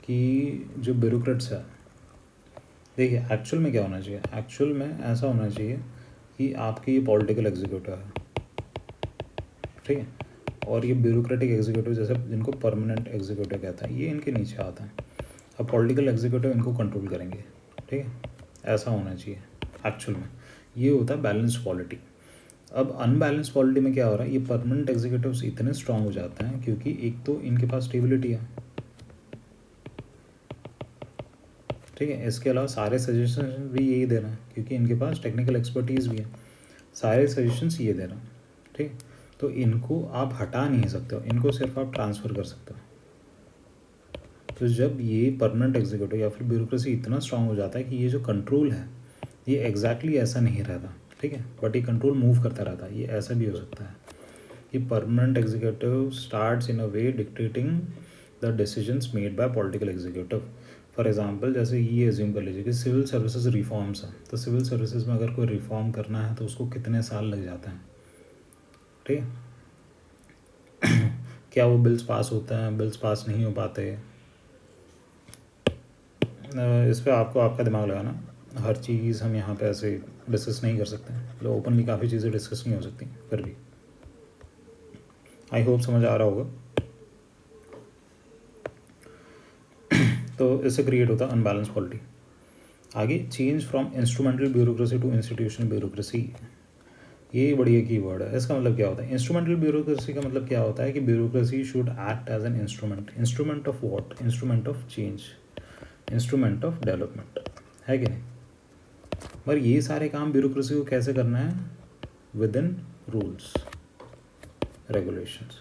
कि जो ब्यूरोक्रेट्स है, देखिए एक्चुअल में क्या होना चाहिए, एक्चुअल में ऐसा होना चाहिए कि आपके ये पॉलिटिकल एग्जीक्यूटिव है, ठीक है, और ये ब्यूरोक्रेटिक एग्जीक्यूटिव जैसे जिनको परमानेंट एग्जीक्यूटिव कहता है, ये इनके नीचे आता है। अब पॉलिटिकल एग्जीक्यूटिव इनको कंट्रोल करेंगे, ठीक है, ऐसा होना चाहिए एक्चुअल में। ये होता है बैलेंस पॉलिटी। अब अनबैलेंस पॉलिटी में क्या हो रहा है, ये परमानेंट एग्जीक्यूटिव्स इतने स्ट्रांग हो जाते हैं क्योंकि एक तो इनके पास स्टेबिलिटी है, ठीक है। इसके अलावा सारे सजेशन भी यही दे रहे हैं क्योंकि इनके पास टेक्निकल एक्सपर्टीज़ भी है, सारे सजेशंस ये दे रहे हैं, ठीक। तो इनको आप हटा नहीं सकते हो, इनको सिर्फ आप ट्रांसफ़र कर सकते हो। तो जब ये परमानेंट एग्जीक्यूटिव या फिर ब्यूरोक्रेसी इतना स्ट्रांग हो जाता है कि ये जो कंट्रोल है ये एग्जैक्टली ऐसा नहीं रहता, ठीक है, बट ये कंट्रोल मूव करता रहता है। ये ऐसा भी हो सकता है कि permanent executive starts in a way dictating the decisions made by political executive. For example जैसे ये एज्यूम कर लीजिए कि सिविल सर्विसेज रिफॉर्म्स हैं, तो सिविल सर्विसेज में अगर कोई रिफॉर्म करना है तो उसको कितने साल लग जाते हैं, ठीक है। क्या वो बिल्स पास होते हैं, बिल्स पास नहीं हो पाते, इस पर आपको आपका दिमाग लगाना। हर चीज़ हम यहाँ पे ऐसे डिस्कस नहीं कर सकते, मतलब ओपनली काफ़ी चीज़ें डिस्कस नहीं हो सकती, फिर भी आई होप समझ आ रहा होगा। तो इससे क्रिएट होता है अनबैलेंस पॉलिटी। आगे change from instrumental bureaucracy to institutional bureaucracy, ये बड़ी एक कीवर्ड है। इसका मतलब क्या होता है, इंस्ट्रूमेंटल ब्यूरोक्रेसी का मतलब क्या होता है कि bureaucracy should act as an instrument. Instrument of what? Instrument of change, instrument of development, है कि नहीं। पर ये सारे काम ब्यूरोक्रेसी को कैसे करना है? विद इन रूल्स रेगुलेशंस,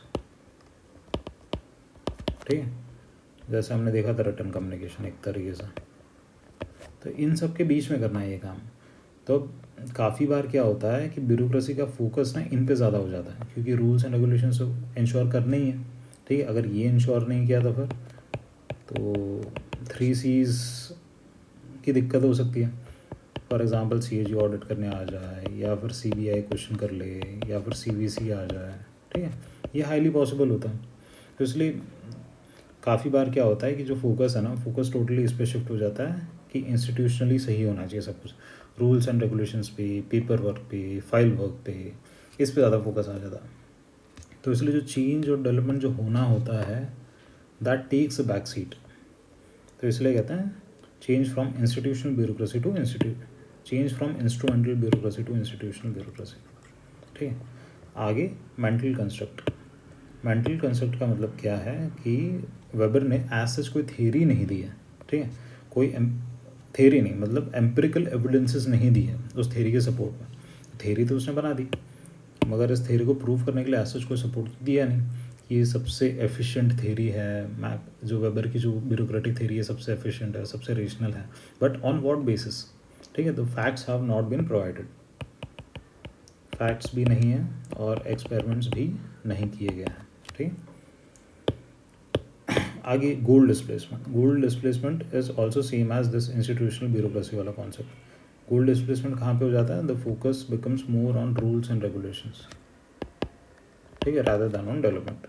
ठीक है। जैसे हमने देखा था रिटन कम्युनिकेशन एक तरीके से, तो इन सब के बीच में करना है ये काम। तो काफ़ी बार क्या होता है कि ब्यूरोक्रेसी का फोकस ना इन पे ज़्यादा हो जाता है क्योंकि रूल्स एंड रेगुलेशंस इंश्योर करने ही है, ठीक है। अगर ये इंश्योर नहीं किया तो फिर तो 3 C's की दिक्कत हो सकती है। फॉर एग्ज़ाम्पल CAG ऑडिट करने आ जाए, या फिर CBI क्वेश्चन कर ले, या फिर CVC आ जाए, ठीक है, ये हाईली पॉसिबल होता है। तो इसलिए काफ़ी बार क्या होता है कि जो फोकस है ना, फोकस टोटली इस पर शिफ्ट हो जाता है कि इंस्टीट्यूशनली सही होना चाहिए सब कुछ, रूल्स एंड रेगुलेशंस पे, पेपर वर्क पे, फाइल वर्क पे, इस पे ज़्यादा फोकस आ जाता है। तो इसलिए जो चेंज और डेवलपमेंट जो होना होता है that takes a back seat. तो इसलिए कहते हैं change from institutional bureaucracy to change from instrumental bureaucracy to institutional bureaucracy. ठीक है, आगे मेंटल कंस्ट्रक्ट। मेंटल कंस्ट्रक्ट का मतलब क्या है कि वेबर ने एज सच कोई थ्योरी नहीं दी है। ठीक है, कोई थ्योरी नहीं, मतलब एम्पिरिकल एविडेंसेस नहीं दी है उस थ्योरी के सपोर्ट में। थ्योरी तो उसने बना दी, मगर इस थ्योरी को प्रूव करने के लिए एज सच कोई सपोर्ट दिया नहीं कि ये सबसे एफिशिएंट थ्योरी है। मैप जो वेबर की जो ब्यूरोक्रेटिक थ्योरी है सबसे एफिशिएंट है, सबसे रेशनल है, बट ऑन व्हाट बेसिस? ठीक है, तो facts have not been provided, facts भी नहीं है और एक्सपेरिमेंट्स भी नहीं किए गए हैं। ठीक, आगे goal displacement. Goal displacement is also same as this institutional bureaucracy वाला कॉन्सेप्ट। गोल डिस्प्लेसमेंट कहाँ पे हो जाता है? The focus becomes more on rules and regulations, ठीक है, rather than on डेवलपमेंट।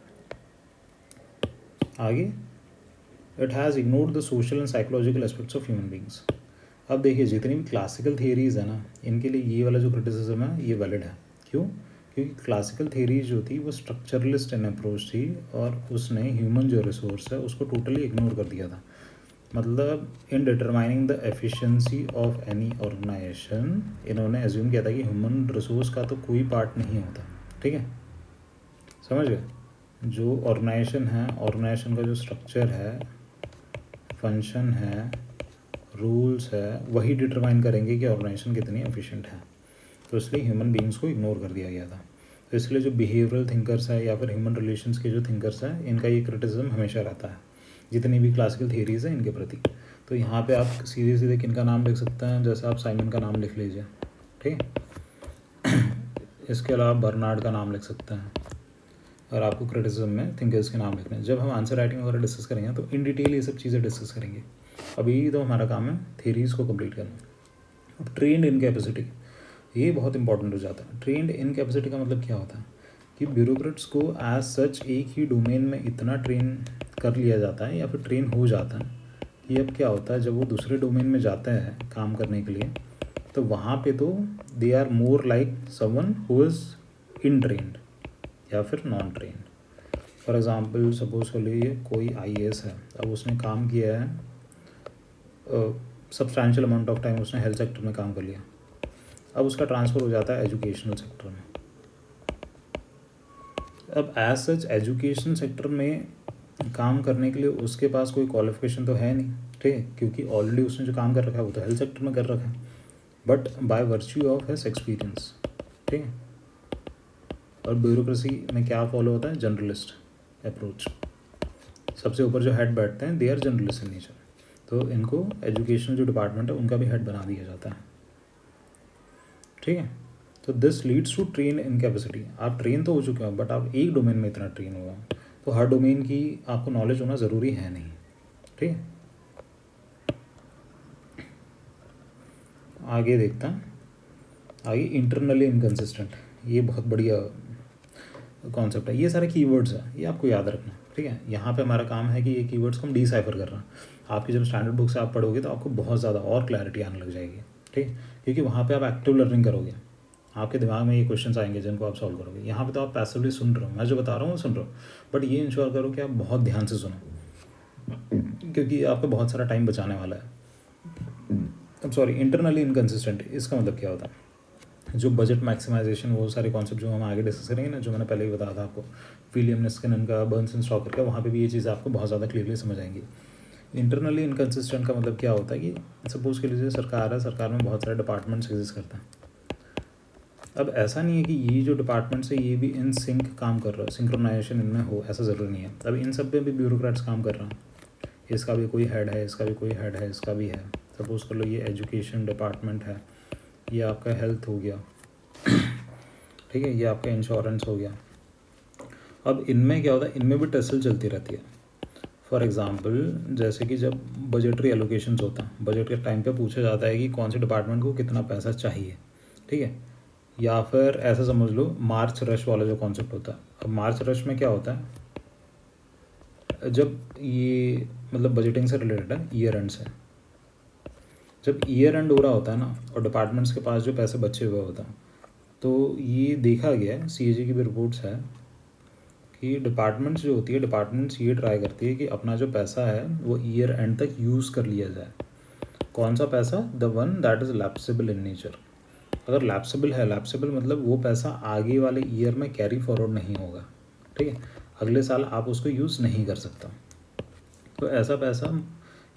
आगे, it has ignored the social and psychological aspects of human beings. अब देखिए जितनी भी क्लासिकल थियरीज़ है ना, इनके लिए ये वाला जो क्रिटिसिज्म है ये वैलिड है। क्यों? क्योंकि क्लासिकल थियरीज जो थी वो स्ट्रक्चरलिस्ट इन अप्रोच थी और उसने ह्यूमन जो रिसोर्स है उसको टोटली इग्नोर कर दिया था। मतलब in determining the efficiency of any organization इन्होंने एज्यूम किया था कि ह्यूमन रिसोर्स का तो कोई पार्ट नहीं होता। ठीक है, समझ गए? जो ऑर्गेनाइजेशन है, ऑर्गेनाइजेशन का जो स्ट्रक्चर है, फंक्शन है, रूल्स है, वही डिटरमाइन करेंगे कि ऑर्गेनाइजेशन कितनी एफिशिएंट है। तो इसलिए ह्यूमन बींग्स को इग्नोर कर दिया गया था। तो इसलिए जो बिहेवियरल थिंकर्स है या फिर ह्यूमन रिलेशंस के जो थिंकर्स हैं, इनका ये क्रिटिसिज्म हमेशा रहता है जितनी भी क्लासिकल थियरीज़ हैं इनके प्रति। तो यहाँ पे आप सीधे सीधे किनका नाम लिख सकते हैं? जैसे आप साइमन का नाम लिख लीजिए, ठीक है। इसके अलावा बर्नार्ड का नाम लिख सकते हैं। और आपको क्रिटिसिज्म में थिंकर्स के नाम लिखने हैं। जब हम आंसर राइटिंग वगैरह डिस्कस करेंगे तो इन डिटेल ये सब चीज़ें डिस्कस करेंगे। अभी तो हमारा काम है थियरीज़ को कंप्लीट करना। अब ट्रेंड इन कैपेसिटी, ये बहुत इंपॉर्टेंट हो जाता है। ट्रेंड इन कैपेसिटी का मतलब क्या होता है कि ब्यूरोक्रेट्स को एज सच एक ही डोमेन में इतना ट्रेन कर लिया जाता है या फिर ट्रेन हो जाता है कि अब क्या होता है जब वो दूसरे डोमेन में जाते हैं काम करने के लिए, तो वहाँ पे तो they are more like someone who is in trained या फिर non trained. For example suppose कर लीजिए कोई IAS है, अब उसने काम किया है सब्सटैंशियल अमाउंट ऑफ टाइम, उसने हेल्थ सेक्टर में काम कर लिया, अब उसका ट्रांसफ़र हो जाता है एजुकेशनल सेक्टर में। अब एज सच एजुकेशन सेक्टर में काम करने के लिए उसके पास कोई क्वालिफिकेशन तो है नहीं, ठीक है, क्योंकि ऑलरेडी उसने जो काम कर रखा है वो तो हेल्थ सेक्टर में कर रखा है, but by virtue of his experience. ठीक है, और ब्यूरोक्रेसी में क्या फॉलो होता है? Generalist approach. सबसे ऊपर जो हेड बैठते हैं they R generalist in nature, तो इनको एजुकेशन जो डिपार्टमेंट है उनका भी हेड बना दिया जाता है। ठीक है, तो this leads to training capacity. आप ट्रेन तो हो चुके हो बट आप एक डोमेन में इतना ट्रेन हुआ, तो हर डोमेन की आपको नॉलेज होना ज़रूरी है नहीं। ठीक है, आगे देखते हैं। आगे इंटरनली इनकन्सिस्टेंट, ये बहुत बढ़िया कॉन्सेप्ट है। ये सारे कीवर्ड्स हैं, ये आपको याद रखना। ठीक है, यहाँ पे हमारा काम है कि ये कीवर्ड्स को हम डिसाइफर कर रहे हैं। आपकी जब स्टैंडर्ड बुक से आप पढ़ोगे तो आपको बहुत ज़्यादा और क्लैरिटी आने लग जाएगी। ठीक, क्योंकि वहाँ पे आप एक्टिव लर्निंग करोगे, आपके दिमाग में ये क्वेश्चंस आएंगे जिनको आप सॉल्व करोगे। यहाँ पे तो आप पैसिवली सुन रहे हो, मैं जो बता रहा हूँ सुन रहे हो, बट ये इंश्योर करो कि आप बहुत ध्यान से सुनो, क्योंकि आपका बहुत सारा टाइम बचाने वाला है। अब सॉरी, इंटरनली इनकन्सिस्टेंट इसका मतलब क्या होता है? जो बजट मैक्सिमाइजेशन, वो सारे कॉन्सेप्ट जो हम आगे डिस्कस करेंगे ना, जो मैंने पहले ही बताया था आपको, विलियम निस्किनन का, बर्न्स एंड स्टॉकर का, वहाँ पे भी ये चीज़ आपको बहुत ज़्यादा क्लियरली समझ आएंगी। इंटरनली इनकन्सिस्टेंट का मतलब क्या होता है कि सपोज के लिए सरकार है, सरकार में बहुत सारे डिपार्टमेंट्स एग्जिस्ट करते हैं। अब ऐसा नहीं है कि ये जो डिपार्टमेंट्स है ये भी इन सिंक काम कर रहा है, सिंक्रोनाइजेशन इनमें हो, ऐसा ज़रूरी नहीं है। अब इन सब पे भी ब्यूरोक्रेट्स काम कर रहा है, इसका भी कोई हेड है, इसका भी कोई हेड है, इसका भी है। सपोज़ कर लो ये एजुकेशन डिपार्टमेंट है, ये आपका हेल्थ हो गया, ठीक है, ये आपका इंश्योरेंस हो गया। अब इनमें क्या होता है, इनमें भी टसल चलती रहती है। फॉर एग्ज़ाम्पल जैसे कि जब बजटरी एलोकेशंस होता है, बजट के टाइम पे पूछा जाता है कि कौन से डिपार्टमेंट को कितना पैसा चाहिए, ठीक है, या फिर ऐसा समझ लो मार्च रश वाला जो कॉन्सेप्ट होता है। अब मार्च रश में क्या होता है, जब ये मतलब बजटिंग से रिलेटेड है, ईयर एंड से, जब ईयर एंड हो रहा होता है ना और डिपार्टमेंट्स के पास जो पैसे बचे हुए होते हैं, तो ये देखा गया है, सीएजी की भी रिपोर्ट्स है कि डिपार्टमेंट्स जो होती है, डिपार्टमेंट्स ये ट्राई करती है कि अपना जो पैसा है वो ईयर एंड तक यूज़ कर लिया जाए। कौन सा पैसा? The one that is lapsable in nature. अगर लैप्सेबल है, लैप्सेबल मतलब वो पैसा आगे वाले ईयर में कैरी फॉरवर्ड नहीं होगा, ठीक है, अगले साल आप उसको यूज़ नहीं कर सकता। तो ऐसा पैसा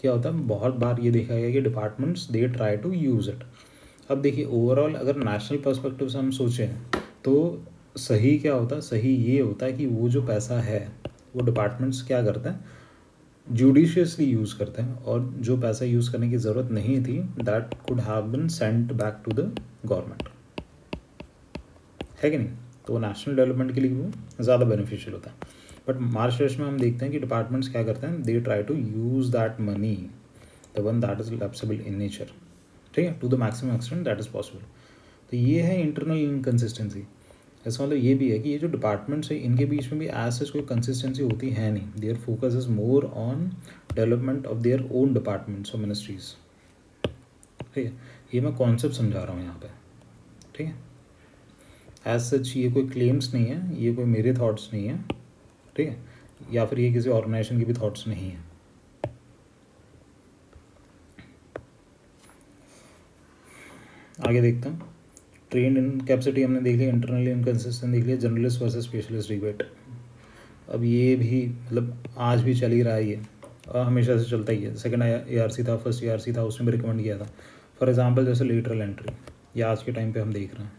क्या होता है, बहुत बार ये देखा गया कि departments they try to use it. अब देखिए ओवरऑल अगर नेशनल पर्सपेक्टिव से हम सोचें तो सही क्या होता है? सही ये होता है कि वो जो पैसा है वो डिपार्टमेंट्स क्या करते हैं, जुडिशियसली यूज़ करते हैं, और जो पैसा यूज़ करने की ज़रूरत नहीं थी that could have been sent back to the government, है कि नहीं? तो नेशनल डेवलपमेंट के लिए वो ज़्यादा बेनिफिशियल होता है। बट मार्च में हम देखते हैं कि डिपार्टमेंट्स क्या करते हैं, they try to use that money, the one that is lapsable in nature, ठीक है, to the maximum extent that is possible. तो ये है इंटरनल इनकन्सिस्टेंसी। इसका मतलब ये भी है कि ये जो डिपार्टमेंट्स है इनके बीच में भी एज सच कोई कंसिस्टेंसी होती है नहीं। Their focus is more on development of their own departments और मिनिस्ट्रीज, ठीक है। ये मैं कॉन्सेप्ट समझा रहा हूँ यहाँ पे, ठीक है। एज सच ये कोई क्लेम्स नहीं है, ये कोई मेरे थॉट्स नहीं है, ठीक है, या फिर ये किसी ऑर्गेनाइजेशन के भी थॉट्स नहीं है। आगे देखते हैं। ट्रेंड इन कैपेसिटी हमने देख लिया, इंटरनली इनकंसिस्टेंट देख लिया, जनरलिस्ट वर्सेस स्पेशलिस्ट डिबेट। अब ये भी मतलब आज भी चल ही रहा है, ये हमेशा से चलता ही है। सेकंड ARC था, फर्स्ट ARC था, उसने भी रिकमेंड किया था। फॉर एग्जांपल जैसे लेटरल एंट्री, या आज के टाइम पे हम देख रहे हैं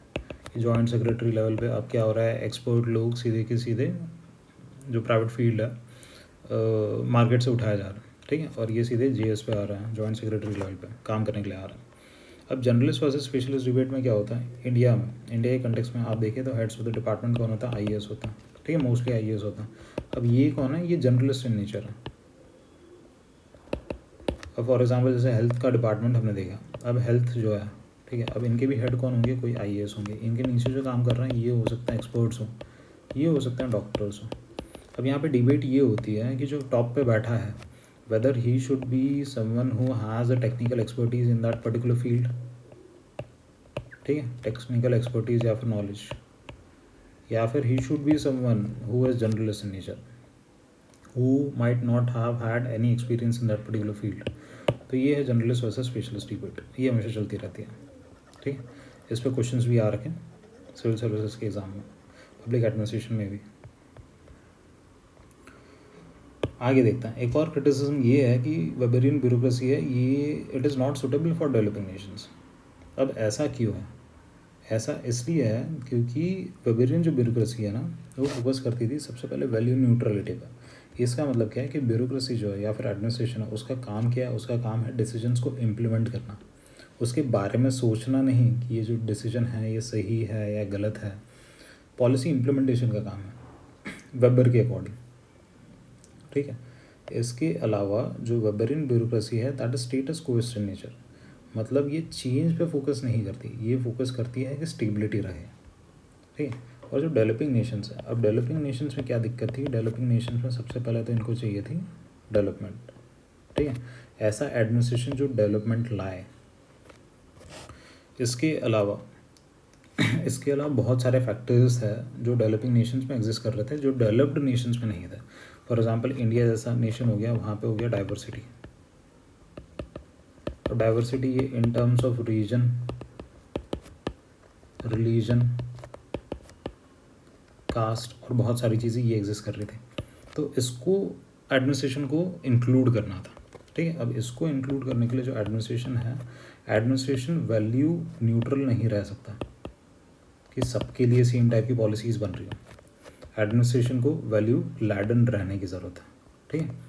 कि जॉइंट सेक्रेटरी लेवल पे अब क्या हो रहा है, एक्सपर्ट लोग सीधे के सीधे जो प्राइवेट फील्ड है मार्केट से उठाया जा रहा है, ठीक है, और ये सीधे GS पे आ रहा है, जॉइंट सेक्रेटरी लेवल पे काम करने के लिए आ रहा है। अब जर्नलिस्ट वर्सेस स्पेशलिस्ट डिबेट में क्या होता है, इंडिया के कंटेक्स में आप देखें तो हेड्स ऑफ द डिपार्टमेंट कौन होता है, IAS होता है, ठीक है, मोस्टली IAS होता है। अब ये कौन है, ये जर्नलिस्ट इन नेचर है। अब फॉर एग्जांपल जैसे हेल्थ का डिपार्टमेंट हमने देखा, अब हेल्थ जो है, ठीक है, अब इनके भी हेड कौन होंगे, कोई IAS होंगे। इनके नीचे जो काम कर रहे हैं ये हो सकते हैं एक्सपर्ट्स हों, ये हो सकते हैं डॉक्टर्स हों। अब यहाँ पे डिबेट ये होती है कि जो टॉप पे बैठा है weather he should be someone who has a technical expertise in that particular field, ठीक है, टेक्निकल एक्सपर्टीज़ या फिर नॉलेज, या फिर ही should be someone who is generalist in nature, who might not have had any experience in that particular field. तो ये है generalist versus specialist debate, ये हमेशा चलती रहती है, ठीक है। इस पर क्वेश्चंस भी आ रखे सिविल सर्विसेज के एग्ज़ाम में, पब्लिक एडमिनिस्ट्रेशन में भी। आगे देखते हैं। एक और क्रिटिसिज्म ये है कि वेबेरियन ब्यूरोक्रेसी है ये, it is not suitable for developing Nations. अब ऐसा क्यों है? ऐसा इसलिए है क्योंकि वेबेरियन जो ब्यूरोक्रेसी है ना, वो फोकस करती थी सबसे पहले वैल्यू न्यूट्रलिटी पर। इसका मतलब क्या है कि ब्यूरोक्रेसी जो है या फिर एडमिनिस्ट्रेशन है, उसका काम क्या है, उसका काम है डिसीजंस को इम्प्लीमेंट करना, उसके बारे में सोचना नहीं कि ये जो डिसीजन है ये सही है या गलत है। पॉलिसी इम्प्लीमेंटेशन का काम है वेबर के अकॉर्डिंग, ठीक है। इसके अलावा जो वेबरियन ब्यूरोक्रेसी है दैट इज स्टेटस को इन नेचर, मतलब ये चेंज पे फोकस नहीं करती, ये फोकस करती है कि स्टेबिलिटी रहे, ठीक है। और जो डेवलपिंग नेशंस है, अब डेवलपिंग नेशंस में क्या दिक्कत थी, डेवलपिंग नेशंस में सबसे पहले तो इनको चाहिए थी डेवलपमेंट, ठीक है, ऐसा एडमिनिस्ट्रेशन जो डेवलपमेंट लाए। इसके अलावा बहुत सारे फैक्टर्स है जो डेवलपिंग नेशंस में एग्जिस्ट कर रहे थे, जो डेवलप्ड नेशंस में नहीं थे। फॉर एग्जांपल इंडिया जैसा नेशन हो गया, वहाँ पे हो गया डाइवर्सिटी। तो डाइवर्सिटी ये in terms of region, religion, caste और बहुत सारी चीज़ें ये एग्जिस्ट कर रही थी। तो इसको एडमिनिस्ट्रेशन को इंक्लूड करना था, ठीक है। अब इसको इंक्लूड करने के लिए जो एडमिनिस्ट्रेशन है, एडमिनिस्ट्रेशन वैल्यू न्यूट्रल नहीं रह सकता कि सबके लिए सेम टाइप की पॉलिसीज़ बन रही हो। एडमिनिस्ट्रेशन को वैल्यू लैडन रहने की ज़रूरत है, ठीक है।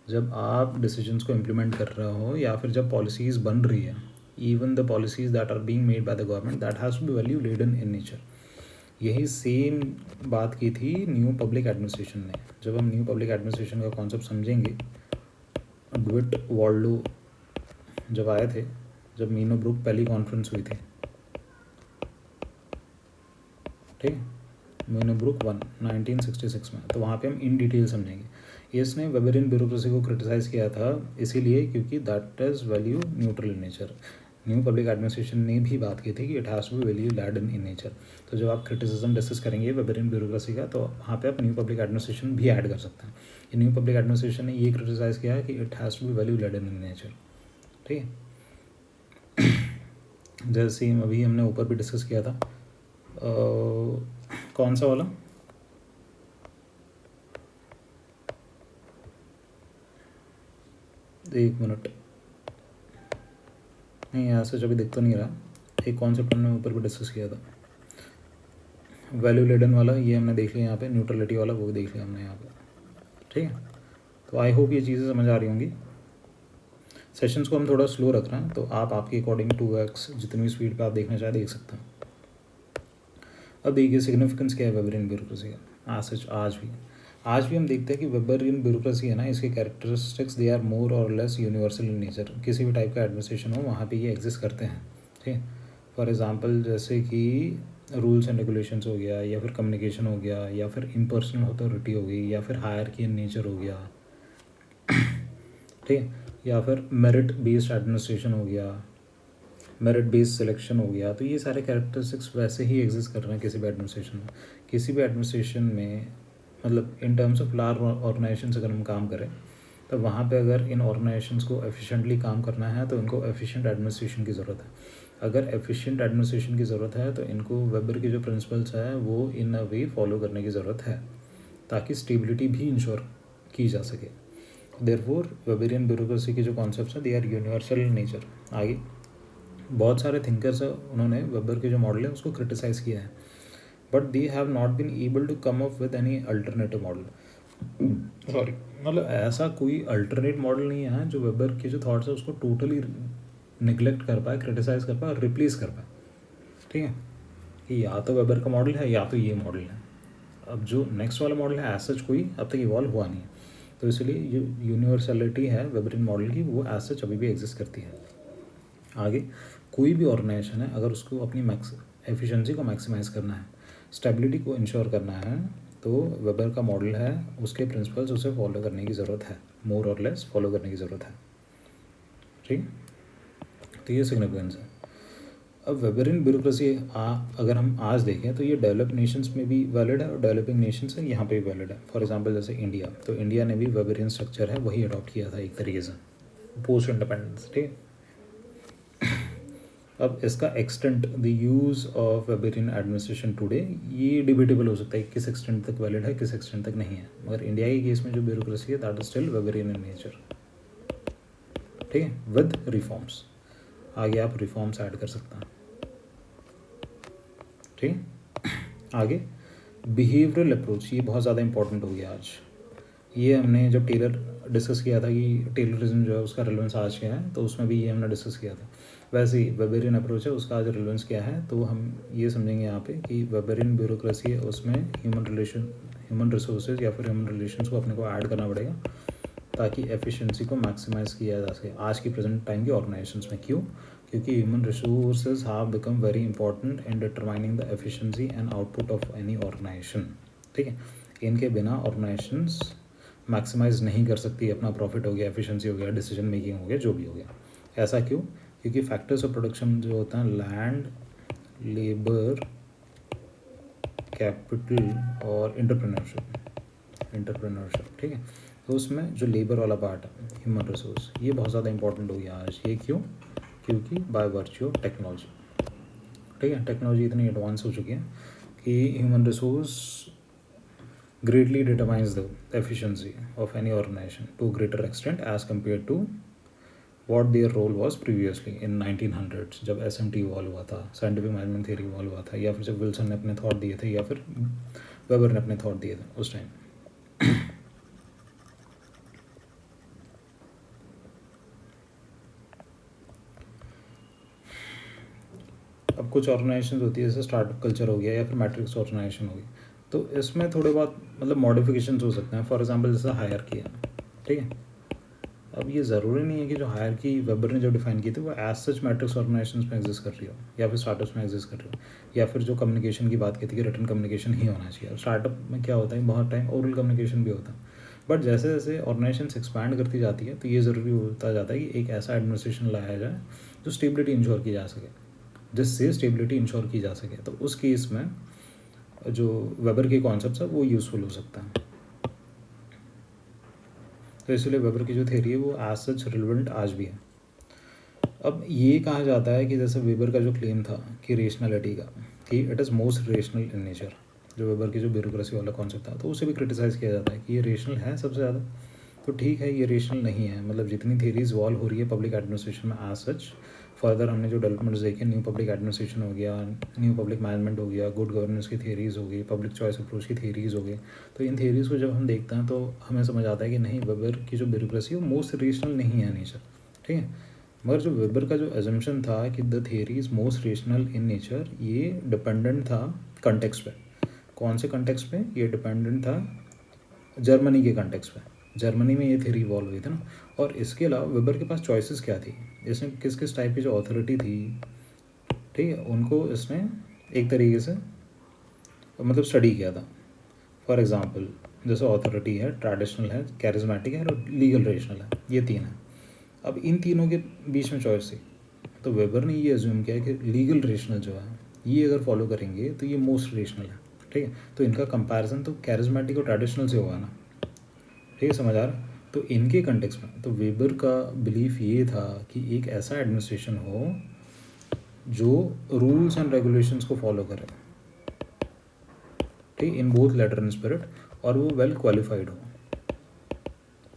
जब आप डिसीजंस को इम्प्लीमेंट कर रहे हो या फिर जब पॉलिसीज़ बन रही है, even the policies that are being made by the government that has to be value laden in nature. यही सेम बात की थी न्यू पब्लिक एडमिनिस्ट्रेशन ने। जब हम न्यू पब्लिक एडमिनिस्ट्रेशन का कॉन्सेप्ट समझेंगे, डुइट वॉल्डो जब आए थे, जब मीनो ब्रुक पहली कॉन्फ्रेंस हुई थी, ठीक है, म्यूनिब्रुक 1 1966 में, तो वहाँ पे हम इन डिटेल समझेंगे। इसने वेबरियन ब्यूरोक्रेसी को क्रिटिसाइज़ किया था इसीलिए क्योंकि that is value neutral in nature. New public administration ने भी बात की थी कि it has to be value laden in nature. तो जब आप क्रिटिसिज्म डिस्कस करेंगे वेबरियन ब्यूरोक्रेसी का, तो वहाँ पे आप न्यू पब्लिक एडमिनिस्ट्रेशन भी ऐड कर सकते हैं। न्यू पब्लिक एडमिनिस्ट्रेशन ने ये क्रिटिसाइज़ किया है कि it has to be value laden in nature. ठीक है, जैसे अभी हमने ऊपर भी डिस्कस किया था, कौन सा वाला, एक मिनट, नहीं यहाँ से अभी दिख तो नहीं रहा, एक कॉन्सेप्ट हमने ऊपर भी डिस्कस किया था, वैल्यू लेडन वाला, ये हमने देख लिया यहाँ पे, न्यूट्रलिटी वाला वो भी देख लिया हमने यहाँ पे। ठीक है, तो आई होप ये चीज़ें समझ आ रही होंगी। सेशंस को हम थोड़ा स्लो रख रहे हैं, तो आप आपके अकॉर्डिंग 2x जितनी भी स्पीड पे आप देखना चाहे देख सकते हैं। अब देखिए सिग्निफिकेंस क्या है वेबरियन ब्यूरोक्रेसी का। आज भी हम देखते हैं कि वेबरियन ब्यूरोक्रेसी है ना, इसके कैरेक्टरिस्टिक्स दे आर मोर और लेस यूनिवर्सल इन नेचर। किसी भी टाइप का एडमिनिस्ट्रेशन हो वहाँ पे ये एग्जिस्ट करते हैं। ठीक है, फॉर एग्जांपल जैसे कि रूल्स एंड रेगुलेशंस हो गया, या फिर कम्युनिकेशन हो गया, या फिर इम्पर्सनल अथॉरिटी हो गई, या फिर हायरार्की इन नेचर हो गया। ठीक है, या फिर मेरिट बेस्ड एडमिनिस्ट्रेशन हो गया, मेरिट बेस्ड सिलेक्शन हो गया। तो ये सारे कैरेक्टरिस्टिक्स वैसे ही एग्जिस्ट कर रहे हैं किसी भी एडमिनिस्ट्रेशन में। किसी भी एडमिनिस्ट्रेशन में मतलब इन टर्म्स ऑफ लार्ज ऑर्गेनाइजेशंस अगर हम काम करें, तो वहाँ पे अगर इन ऑर्गेनाइजेशंस को एफिशिएंटली काम करना है तो इनको एफिशिएंट एडमिनिस्ट्रेशन की ज़रूरत है। अगर एफिशिएंट एडमिनिस्ट्रेशन की ज़रूरत है तो इनको वेबर के जो प्रिंसिपल्स हैं वो इन अ वे फॉलो करने की ज़रूरत है, ताकि स्टेबिलिटी भी इंश्योर की जा सके। देयरफॉर वेबरियन ब्यूरोक्रेसी के जो कॉन्सेप्ट्स हैं they are universal in nature. आगे बहुत सारे थिंकर्स हैं, उन्होंने वेबर के जो मॉडल है उसको क्रिटिसाइज़ किया है, but they have not been able to come up with any alternative model. Sorry, मतलब ऐसा कोई अल्टरनेट मॉडल नहीं है जो वेबर के जो थॉट्स है उसको टोटली निगलेक्ट कर पाए, क्रिटिसाइज़ कर पाए और रिप्लेस कर पाए। ठीक है, कि या तो वेबर का मॉडल है या तो ये मॉडल है। अब जो नेक्स्ट वाला मॉडल है एज सच कोई अब तक इवॉल्व हुआ नहीं है, तो इसलिए जो यूनिवर्सलिटी है वेबरियन मॉडल की वो एज सच अभी भी एग्जिस्ट करती है। आगे कोई भी ऑर्गेनाइजेशन है अगर उसको अपनी एफिशिएंसी को मैक्सिमाइज करना है, स्टेबिलिटी को इंश्योर करना है, तो वेबर का मॉडल है, उसके प्रिंसिपल्स उसे फॉलो करने की ज़रूरत है, मोर और लेस फॉलो करने की ज़रूरत है। ठीक, तो ये सिग्निफिकेंस है। अब वेबरियन ब्यूरोक्रेसी अगर हम आज देखें तो ये डेवलप्ड नेशंस में भी वैलिड है और डेवलपिंग नेशंस है यहाँ पे भी वैलिड है। फॉर एग्जांपल जैसे इंडिया, तो इंडिया ने भी वेबरियन स्ट्रक्चर है वही अडॉप्ट किया था एक तरीके से पोस्ट इंडिपेंडेंस। ठीक, अब इसका extent the use of Weberian administration today ये डिबेटेबल हो सकता है किस एक्सटेंट तक वैलिड है, किस एक्सटेंट तक नहीं है, मगर इंडिया के केस में जो ब्यूरोक्रेसी है that is still Weberian in nature. ठीक है, विद रिफॉर्म्स, आगे आप रिफॉर्म्स ऐड कर सकते हैं। ठीक, आगे बिहेवियरल अप्रोच, ये बहुत ज़्यादा इंपॉर्टेंट हो गया आज। ये हमने जब टेलर डिस्कस किया था कि टेलरिज्म जो है उसका रेलेवेंस आज क्या है, तो उसमें भी ये हमने डिस्कस किया था। वैसे ही वेबरियन अप्रोच है उसका आज रेलेवेंस क्या है, तो हम ये समझेंगे यहाँ पे कि वेबरियन ब्यूरोक्रेसी है उसमें ह्यूमन रिसोर्सेज या फिर ह्यूमन रिलेशंस को अपने को ऐड करना पड़ेगा ताकि एफिशिएंसी को मैक्सिमाइज़ किया जा सके आज की प्रेजेंट टाइम की ऑर्गेनाइजेशंस में। क्यों? क्योंकि human resources have become very important in determining the efficiency and output of any organisation. ठीक है, इनके बिना ऑर्गेनाइजेशंस मैक्सिमाइज़ नहीं कर सकती अपना प्रॉफिट हो गया, एफिशिएंसी हो गया, डिसीजन मेकिंग हो गया, जो भी हो गया। ऐसा क्यों? क्योंकि फैक्टर्स ऑफ प्रोडक्शन जो होता है लैंड, लेबर, कैपिटल और इंटरप्रेन्योरशिप। ठीक है, तो उसमें जो लेबर वाला पार्ट है ह्यूमन रिसोर्स, ये बहुत ज़्यादा इंपॉर्टेंट हो गया आज। ये क्यों? क्योंकि बाय वर्च्यू ऑफ टेक्नोलॉजी। ठीक है, टेक्नोलॉजी इतनी एडवांस हो चुकी है कि human resource greatly determines the efficiency of any organization to a greater extent as compared to what their role was previously in 1900s जब SMT इवॉल्व हुआ था, साइंटिफिक मैनेजमेंट थियरी इवॉल्व हुआ था, या फिर जब विल्सन ने अपने थॉट दिए थे या फिर वेबर ने अपने थॉट दिए थे उस टाइम। अब कुछ ऑर्गेनाइजेशन होती है जैसे स्टार्टअप कल्चर हो गया या फिर मैट्रिक्स ऑर्गेनाइजेशन हो गई, तो इसमें थोड़े बहुत मतलब मॉडिफिकेशन हो सकते हैं। फॉर एग्जांपल जैसे हायरार्की है। ठीक है, अब ये ज़रूरी नहीं है कि जो हायरार्की वेबर ने जो डिफाइन की थी वो एज सच मैट्रिक्स ऑर्गेनाइजेशंस में एग्जिस्ट कर रही हो या फिर स्टार्टअप्स में एग्जिस्ट कर रही हो, या फिर जो कम्युनिकेशन की बात की थी कि रिटन कम्युनिकेशन ही होना चाहिए। अब स्टार्टअप में क्या होता है, बहुत टाइम ओरल कम्युनिकेशन भी होता है, बट जैसे जैसे ऑर्गेनाइजेशन एक्सपैंड करती जाती है तो ये ज़रूरी होता जाता है कि एक ऐसा एडमिनिस्ट्रेशन लाया जाए जो स्टेबिलिटी इंश्योर की जा सके, जिससे स्टेबिलिटी इंश्योर की जा सके। तो उस केस में जो वेबर के कॉन्सेप्ट है वो यूज़फुल हो सकता है। तो इसलिए वेबर की जो थ्योरी है वो एज सच रिलेवेंट आज भी है। अब ये कहा जाता है कि जैसे वेबर का जो क्लेम था कि रेशनलिटी का, कि it is most rational in nature, जो वेबर की जो ब्यूरोक्रेसी वाला कॉन्सेप्ट था, तो उसे भी क्रिटिसाइज़ किया जाता है कि ये रेशनल है सबसे ज़्यादा। तो ठीक है, ये रेशनल नहीं है, मतलब जितनी थेरीज इवॉल्व हो रही है पब्लिक एडमिनिस्ट्रेशन में एज सच, फर्दर हमने जो डेवलपमेंट्स देखे, न्यू पब्लिक एडमिनिस्ट्रेशन हो गया, न्यू पब्लिक मैनेजमेंट हो गया, गुड गवर्नेंस की थेरीज हो गई, पब्लिक चॉइस अप्रोच की थेरीज हो गई, तो इन थेरीज़ को जब हम देखते हैं तो हमें समझ आता है कि नहीं, वेबर की जो ब्यूरोक्रेसी है वो मोस्ट रेशनल नहीं है नेचर। ठीक है, मगर जो वेबर का जो एजम्पशन था कि the theory is most rational in nature, ये डिपेंडेंट था कंटेक्स्ट पे। कौन से कंटेक्स्ट पे? ये डिपेंडेंट था जर्मनी के कंटेक्स्ट पे। जर्मनी में ये थ्योरी इवॉल्व हुई थी ना। और इसके अलावा वेबर के पास चॉइसेस क्या थी, इसने किस किस टाइप की जो अथॉरिटी थी, ठीक है, उनको इसने एक तरीके से मतलब स्टडी किया था। फॉर एग्जांपल, जैसे अथॉरिटी है, ट्रेडिशनल है, कैरिज्मेटिक है और लीगल रेशनल है, ये तीन है। अब इन तीनों के बीच में चॉइस थी, तो वेबर ने ये एज्यूम किया कि लीगल रेशनल जो है ये अगर फॉलो करेंगे तो ये मोस्ट रेशनल है। ठीक है, तो इनका कंपैरिजन तो कैरिज्मेटिक और ट्रेडिशनल से होगा ना। ठीक है, समझ आ रहा? तो इनके कंटेक्स्ट में तो वेबर का बिलीफ ये था कि एक ऐसा एडमिनिस्ट्रेशन हो जो रूल्स एंड रेगुलेशंस को फॉलो करे, ठीक, in both letter and spirit, और वो वेल क्वालिफाइड हो,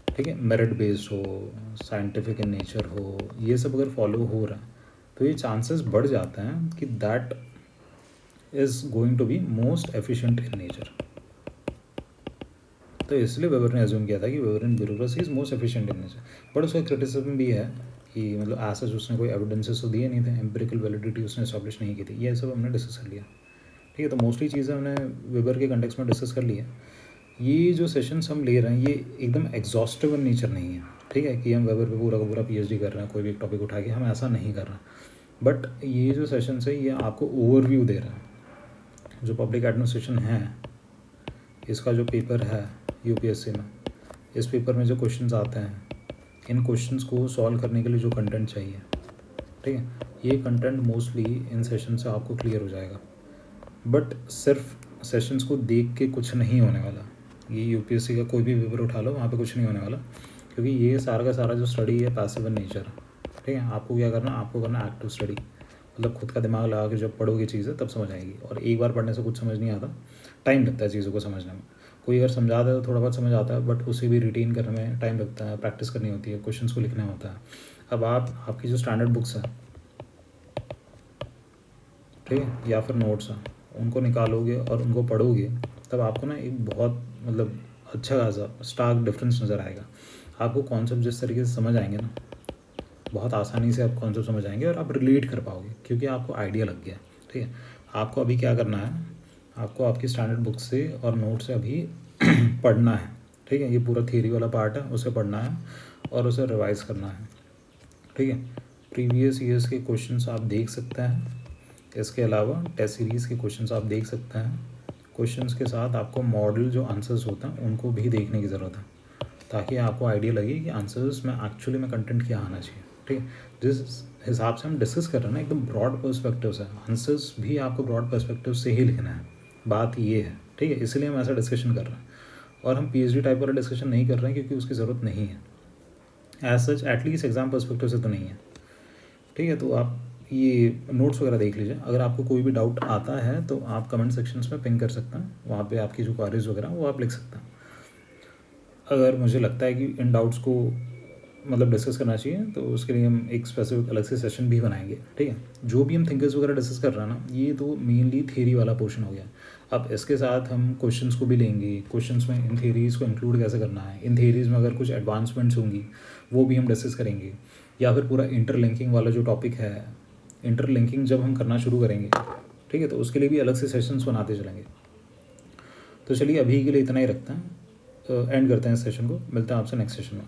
ठीक है, मेरिट बेस्ड हो, साइंटिफिक इन नेचर हो, ये सब अगर फॉलो हो रहा है तो ये चांसेस बढ़ जाते हैं कि that is going to be most efficient in nature. तो इसलिए वेबर ने एज्यूम किया था कि Weber in bureaucracy is most efficient in nature. But उसका क्रिटिसिज्म भी है कि मतलब ऐसा उसने कोई एविडेंसेस तो दिए नहीं थे, एम्पिरिकल वैलिडिटी उसने एस्टैब्लिश नहीं की थी। ये सब हमने डिस्कस कर लिया। ठीक है, तो मोस्टली चीज़ें हमने वेबर के कंटेक्स्ट में डिस्कस कर ली है। ये जो सेशंस हम ले रहे हैं ये एकदम एग्जॉस्टिव इन नेचर नहीं है। ठीक है, कि हम वेबर पे पूरा का पूरा पीएचडी कर रहे हैं कोई भी एक टॉपिक उठा के, हम ऐसा नहीं कर रहे हैं। बट ये जो सेशंस है ये आपको ओवरव्यू दे रहा है जो पब्लिक एडमिनिस्ट्रेशन है, इसका जो पेपर है यूपीएससी में, इस पेपर में जो क्वेश्चंस आते हैं, इन क्वेश्चंस को सॉल्व करने के लिए जो कंटेंट चाहिए, ठीक है, ये कंटेंट मोस्टली इन सेशन से आपको क्लियर हो जाएगा। बट सिर्फ सेशंस को देख के कुछ नहीं होने वाला। ये यूपीएससी का कोई भी पेपर उठा लो, वहाँ पे कुछ नहीं होने वाला, क्योंकि ये सारा का सारा जो स्टडी है पैसिव इन नेचर। ठीक है, आपको क्या करना, आपको करना एक्टिव स्टडी, मतलब खुद का दिमाग लगा के जब पढ़ोगे चीज़ें तब समझ आएगी। और एक बार पढ़ने से कुछ समझ नहीं आता, टाइम लगता है चीज़ों को समझने में। कोई अगर समझा दे तो थोड़ा बहुत समझ आता है, बट उसे भी रिटेन करने में टाइम लगता है, प्रैक्टिस करनी होती है, क्वेश्चंस को लिखना होता है। अब आपकी जो स्टैंडर्ड बुक्स हैं, ठीक है, या फिर नोट्स हैं, उनको निकालोगे और उनको पढ़ोगे तब आपको ना एक बहुत मतलब अच्छा खासा स्टार्क डिफरेंस नज़र आएगा। आपको कॉन्सेप्ट जिस तरीके से समझ आएंगे ना, बहुत आसानी से आप कॉन्सेप्ट समझ आएंगे और आप रिलेट कर पाओगे, क्योंकि आपको आइडिया लग गया। ठीक है, आपको अभी क्या करना है, आपको आपकी स्टैंडर्ड बुक से और नोट से अभी पढ़ना है। ठीक है, ये पूरा थियरी वाला पार्ट है, उसे पढ़ना है और उसे रिवाइज करना है। ठीक है, प्रीवियस ईयर्स के क्वेश्चंस आप देख सकते हैं, इसके अलावा टेस्ट सीरीज़ के क्वेश्चंस आप देख सकते हैं। क्वेश्चंस के साथ आपको मॉडल जो आंसर्स होते हैं उनको भी देखने की ज़रूरत है, ताकि आपको आइडिया लगे कि आंसर्स में एक्चुअली में कंटेंट क्या आना चाहिए। ठीक है, जिस हिसाब से हम डिस्कस कर रहे हैं ना, एकदम ब्रॉड पर्सपेक्टिव से, आंसर्स भी आपको ब्रॉड पर्सपेक्टिव से ही लिखना है, बात ये है। ठीक है, इसलिए हम ऐसा डिस्कशन कर रहे हैं, और हम पीएचडी टाइप वाला डिस्कशन नहीं कर रहे हैं क्योंकि उसकी ज़रूरत नहीं है as such, at least exam perspective से तो नहीं है। ठीक है, तो आप ये नोट्स वगैरह देख लीजिए। अगर आपको कोई भी डाउट आता है तो आप कमेंट सेक्शंस में पिंग कर सकते हैं, वहाँ पे आपकी जो क्वारीज वगैरह वो आप लिख सकते हैं। अगर मुझे लगता है कि इन डाउट्स को मतलब डिस्कस करना चाहिए तो उसके लिए हम एक स्पेसिफिक अलग से सेशन भी बनाएंगे। ठीक है, जो भी हम थिंकर्स वगैरह डिस्कस कर रहे हैं ना, ये तो मेनली थ्योरी वाला पोर्शन हो गया। अब इसके साथ हम क्वेश्चंस को भी लेंगे, क्वेश्चंस में इन थ्योरीज़ को इंक्लूड कैसे करना है, इन थ्योरीज़ में अगर कुछ एडवांसमेंट्स होंगी वो भी हम डिस्कस करेंगे, या फिर पूरा इंटरलिंकिंग वाला जो टॉपिक है, इंटरलिंकिंग जब हम करना शुरू करेंगे, ठीक है, तो उसके लिए भी अलग से सेशंस बनाते चलेंगे। तो चलिए अभी के लिए इतना ही रखते हैं, एंड करते हैं इस सेशन को, मिलते हैं आपसे नेक्स्ट सेशन में।